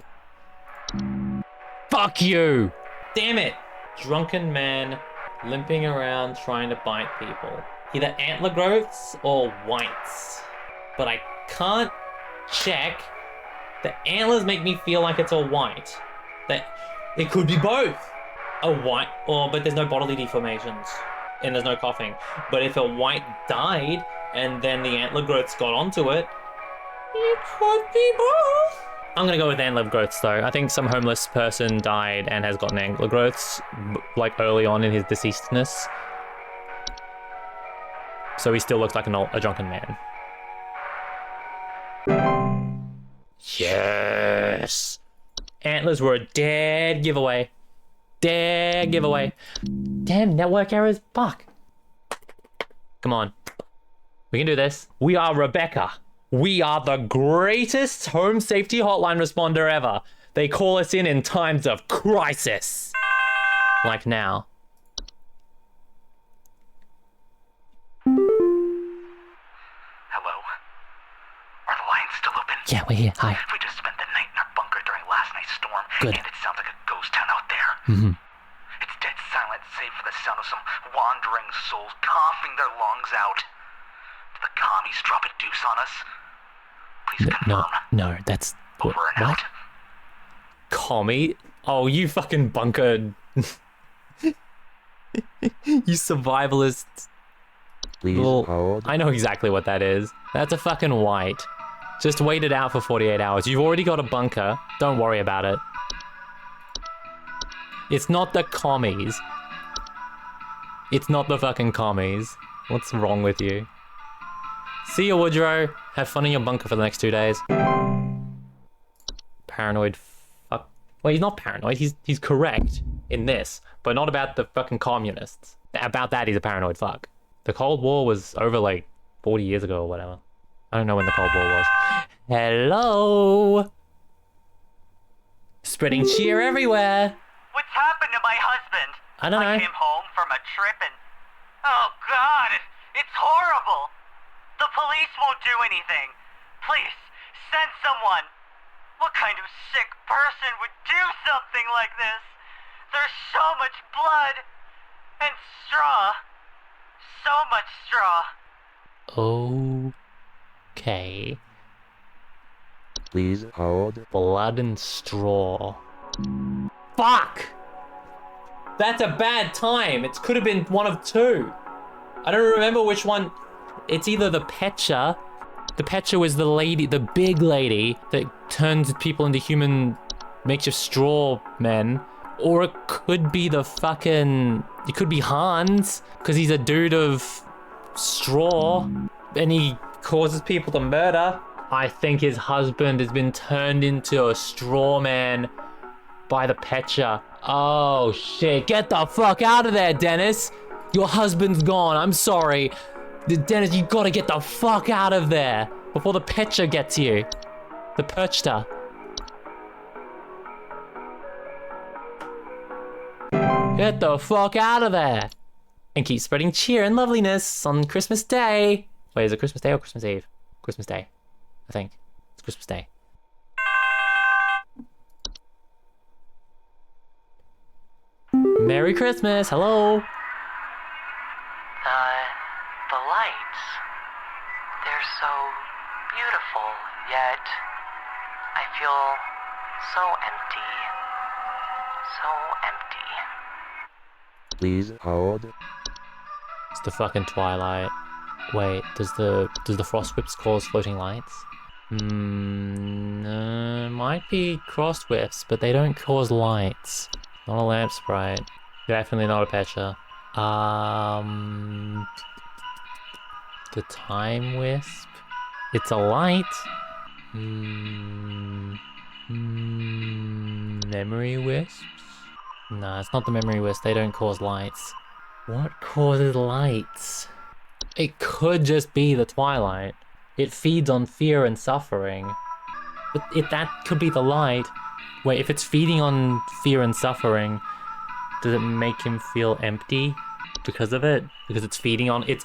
Fuck you! Damn it! Drunken man limping around trying to bite people. Either antler growths or whites. But I can't check. The antlers make me feel like it's a white. That it could be both. A white, but there's no bodily deformations. And there's no coughing. But if a white died and then the antler growths got onto it, it could be both. I'm gonna go with antler growths though. I think some homeless person died and has gotten antler growths like early on in his deceasedness. So he still looks like a drunken man. Yes! Antlers were a dead giveaway. Dead giveaway. Damn, network errors. Fuck. Come on. We can do this. We are Rebecca. We are the greatest home safety hotline responder ever. They call us in times of crisis. Like now. Hello? Are the lines still open? Yeah, we're here. Hi. We just spent the night in our bunker during last night's storm. Good. And it sounds like a ghost town out there. Mm-hmm. It's dead silent, save for the sound of some wandering souls coughing their lungs out. Did the commies drop a deuce on us? Please confirm. No, that's... Over and out. Commie? Oh, you fucking bunker. You survivalists. Please Well, hold. I know exactly what that is. That's a fucking white. Just wait it out for 48 hours. You've already got a bunker. Don't worry about it. It's not the commies. It's not the fucking commies. What's wrong with you? See you, Woodrow. Have fun in your bunker for the next 2 days. Paranoid fuck. Well, he's not paranoid. He's correct in this, but not about the fucking communists. About that, he's a paranoid fuck. The Cold War was over like 40 years ago or whatever. I don't know when the Cold War was. Hello. Spreading cheer everywhere. What's happened to my husband? I don't know. I came home from a trip and... Oh, God, it's horrible. The police won't do anything. Please, send someone. What kind of sick person would do something like this? There's so much blood. And straw. So much straw. Okay. Please hold. Blood and straw. Fuck! That's a bad time. It could have been one of two. I don't remember which one. It's either the Pecha. The Pecha was the lady, the big lady that turns people into human makeshift straw men. Or it could be the fucking... It could be Hans, because he's a dude of straw. And he causes people to murder. I think his husband has been turned into a straw man by the Pecha. Oh shit, get the fuck out of there, Dennis. Your husband's gone, I'm sorry. Dennis, you gotta get the fuck out of there before the Pecha gets you. The Perchta. Get the fuck out of there. And keep spreading cheer and loveliness on Christmas Day. Wait, is it Christmas Day or Christmas Eve? Christmas Day, I think. It's Christmas Day. Merry Christmas, hello. The lights, they're so beautiful, yet I feel so empty. So empty. Please hold. It's the fucking Twilight. Wait, does the frost whips cause floating lights? Might be frost whips, but they don't cause lights. Not a lamp sprite. Definitely not a Pecha. The time wisp. It's a light. Memory wisps. Nah, it's not the memory wisp. They don't cause lights. What causes lights? It could just be the Twilight. It feeds on fear and suffering. But that could be the light. Wait, if it's feeding on fear and suffering, does it make him feel empty because of it? Because it's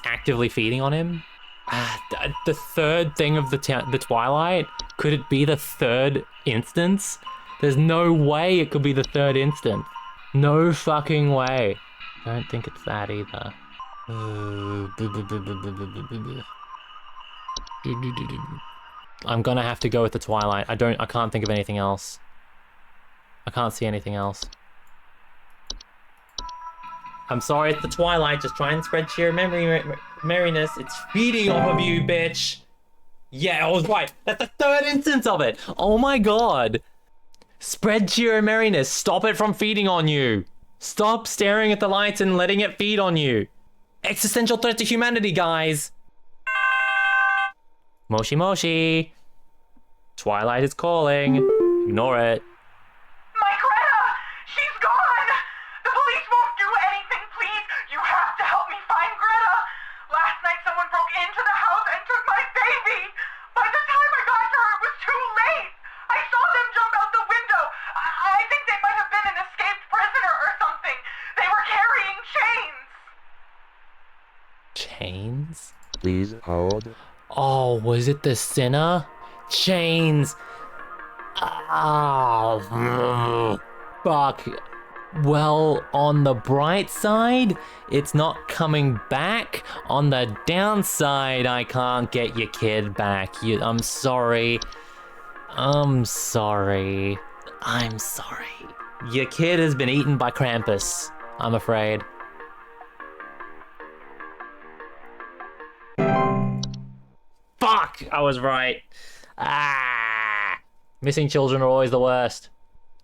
actively feeding on him? The third thing of the Twilight? Could it be the third instance? There's no way it could be the third instance. No fucking way. I don't think it's that either. I'm gonna have to go with the Twilight. I can't think of anything else. I can't see anything else. I'm sorry, it's the Twilight. Just try and spread cheer and merriness. It's feeding off of you, bitch. Yeah, I was right. That's the third instance of it. Oh my god. Spread cheer and merriness. Stop it from feeding on you. Stop staring at the lights and letting it feed on you. Existential threat to humanity, guys. Moshi Moshi. Twilight is calling. Ignore it. My Greta! She's gone! The police won't do anything, please! You have to help me find Greta! Last night someone broke into the house and took my baby! By the time I got to her, it was too late! I saw them jump out the window! Chains? Please hold. Oh, was it the sinner? Chains! Oh, fuck. Well, on the bright side, it's not coming back. On the downside, I can't get your kid back. I'm sorry. I'm sorry. I'm sorry. Your kid has been eaten by Krampus, I'm afraid. Fuck! I was right. Ah! Missing children are always the worst.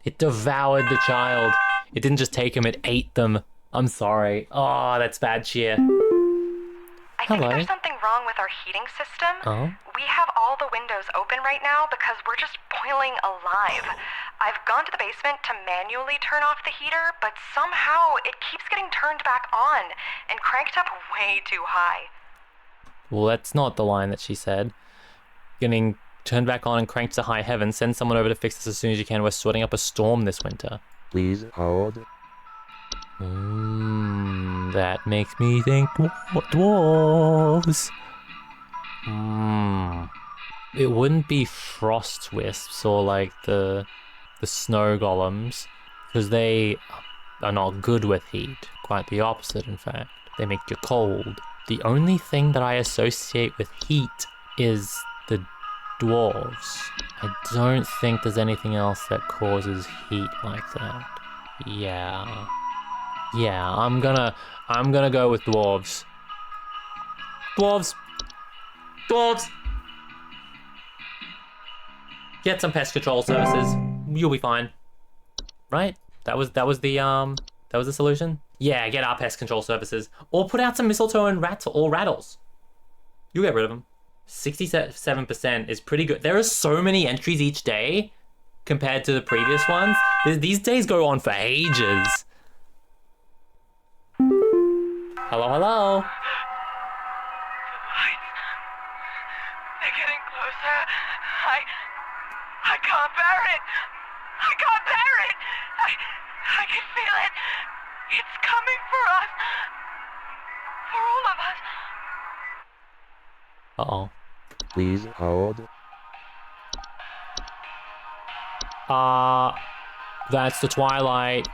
It devoured the child. It didn't just take them, it ate them. I'm sorry. Oh, that's bad cheer. I think there's something wrong with our heating system. Oh? We have all the windows open right now because we're just boiling alive. I've gone to the basement to manually turn off the heater, but somehow it keeps getting turned back on and cranked up way too high. Well, that's not the line that she said. Getting turned back on and cranked to high heaven. Send someone over to fix this as soon as you can. We're sweating up a storm this winter. Please hold. That makes me think dwarves. It wouldn't be frost wisps or like the snow golems, because they are not good with heat. Quite the opposite, in fact. They make you cold. The only thing that I associate with heat is the dwarves. I don't think there's anything else that causes heat like that. Yeah, I'm gonna go with dwarves. Dwarves! Get some pest control services. You'll be fine. Right? That was the solution? Yeah, get our pest control services. Or put out some mistletoe and rattles. You get rid of them. 67% is pretty good. There are so many entries each day compared to the previous ones. These days go on for ages. Hello? They're getting closer. I can't bear it. I can't bear it. I can feel it. It's coming for us. For all of us. Uh-oh. Please hold. That's the Twilight.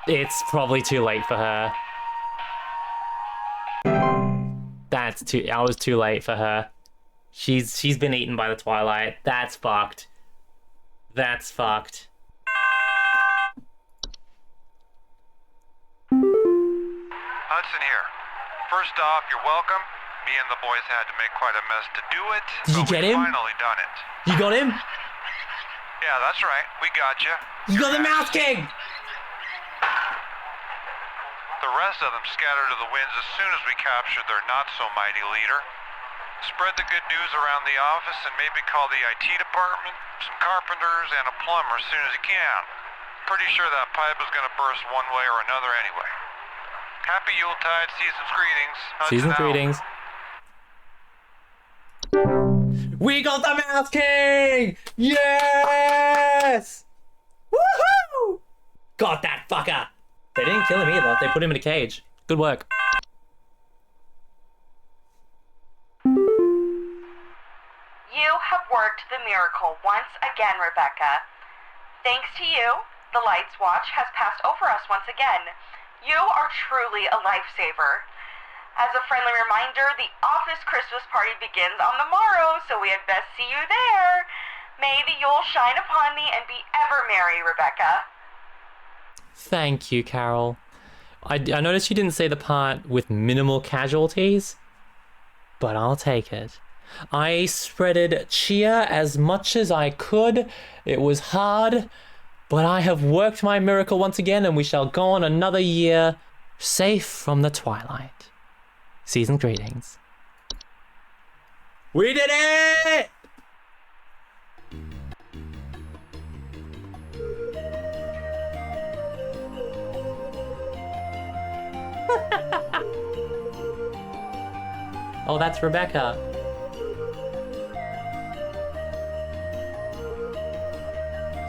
It's probably too late for her. I was too late for her. She's been eaten by the Twilight. That's fucked. That's fucked. Hudson here. First off, you're welcome. Me and the boys had to make quite a mess to do it. Did you get him? We finally done it. You got him? Yeah, that's right. We got you. You got the Mouse King! The rest of them scattered to the winds as soon as we captured their not-so-mighty leader. Spread the good news around the office and maybe call the IT department, some carpenters, and a plumber as soon as you can. Pretty sure that pipe is going to burst one way or another anyway. Happy Yuletide, season's greetings. Season's greetings. We got the Mouse King! Yes! Woohoo! Got that fucker! They didn't kill him either. They put him in a cage. Good work. You have worked the miracle once again, Rebecca. Thanks to you, the Lights Watch has passed over us once again. You are truly a lifesaver. As a friendly reminder, the office Christmas party begins on the morrow, so we had best see you there. May the Yule shine upon thee and be ever merry, Rebecca. Thank you, Carol. I noticed you didn't say the part with minimal casualties, but I'll take it. I spreaded cheer as much as I could. It was hard, but I have worked my miracle once again, and we shall go on another year safe from the Twilight. Season greetings. We did it! Oh, that's Rebecca.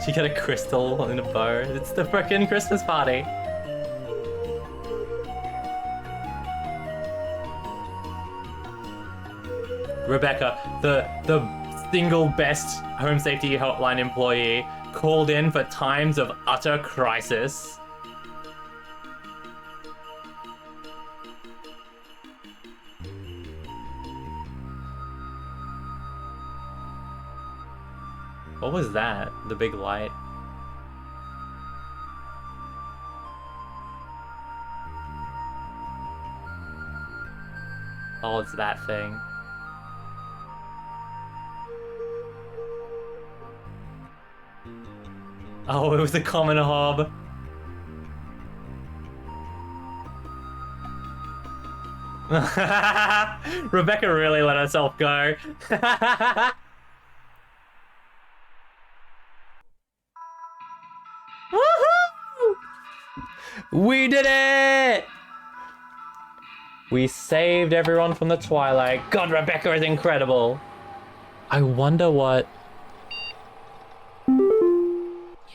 She got a crystal in a bow. It's the frickin' Christmas party. Rebecca, the single best Home Safety Hotline employee, called in for times of utter crisis. What was that? The big light? Oh, it's that thing. Oh, it was the common hob. Rebecca really let herself go. Woohoo! We did it! We saved everyone from the Twilight. God, Rebecca is incredible. I wonder what...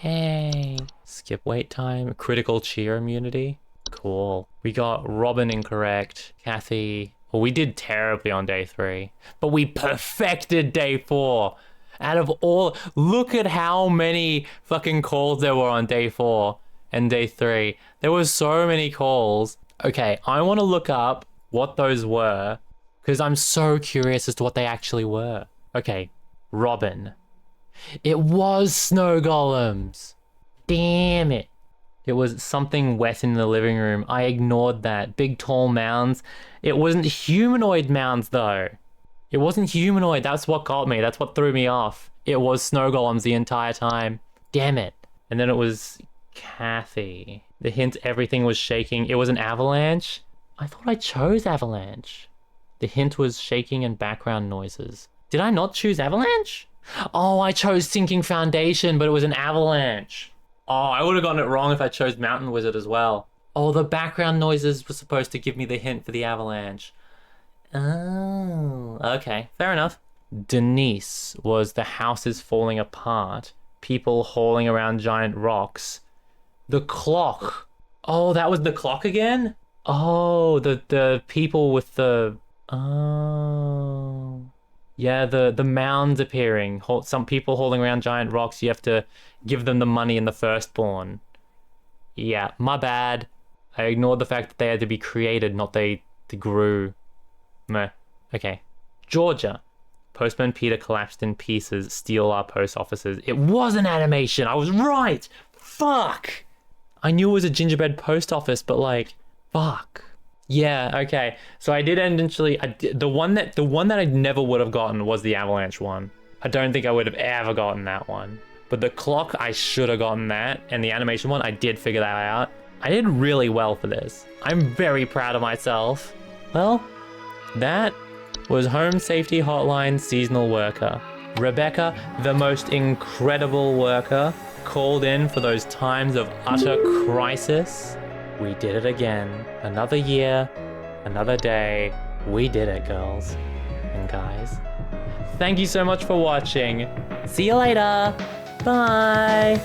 Yay. Skip wait time. Critical cheer immunity. Cool. We got Robin incorrect. Kathy... Well, we did terribly on day 3. But we perfected day 4. Out of all... Look at how many fucking calls there were on day 4 and day 3. There were so many calls. Okay, I want to look up what those were, because I'm so curious as to what they actually were. Okay, Robin. It was snow golems. Damn it. It was something wet in the living room. I ignored that. Big tall mounds. It wasn't humanoid mounds though. It wasn't humanoid. That's what got me. That's what threw me off. It was snow golems the entire time. Damn it. And then it was Kathy. The hint everything was shaking. It was an avalanche? I thought I chose avalanche. The hint was shaking and background noises. Did I not choose avalanche? Oh, I chose sinking foundation, but it was an avalanche. Oh, I would have gotten it wrong if I chose mountain wizard as well. Oh, the background noises were supposed to give me the hint for the avalanche. Oh, okay, fair enough. Denise was the house is falling apart. People hauling around giant rocks. The clock. Oh, that was the clock again? Oh, the people with the... Oh... Yeah, the mounds appearing. Some people holding around giant rocks, you have to give them the money in the firstborn. Yeah, my bad. I ignored the fact that they had to be created, not they grew. Meh. Okay. Georgia. Postman Peter collapsed in pieces, steal our post offices. It was an animation! I was right! Fuck! I knew it was a gingerbread post office, but like, fuck. Yeah, okay. So I did eventually... the one that I never would have gotten was the avalanche one. I don't think I would have ever gotten that one. But the clock, I should have gotten that. And the animation one, I did figure that out. I did really well for this. I'm very proud of myself. Well, that was Home Safety Hotline Seasonal Worker. Rebecca, the most incredible worker, called in for those times of utter crisis. We did it again. Another year, another day. We did it, girls and guys. Thank you so much for watching. See you later. Bye.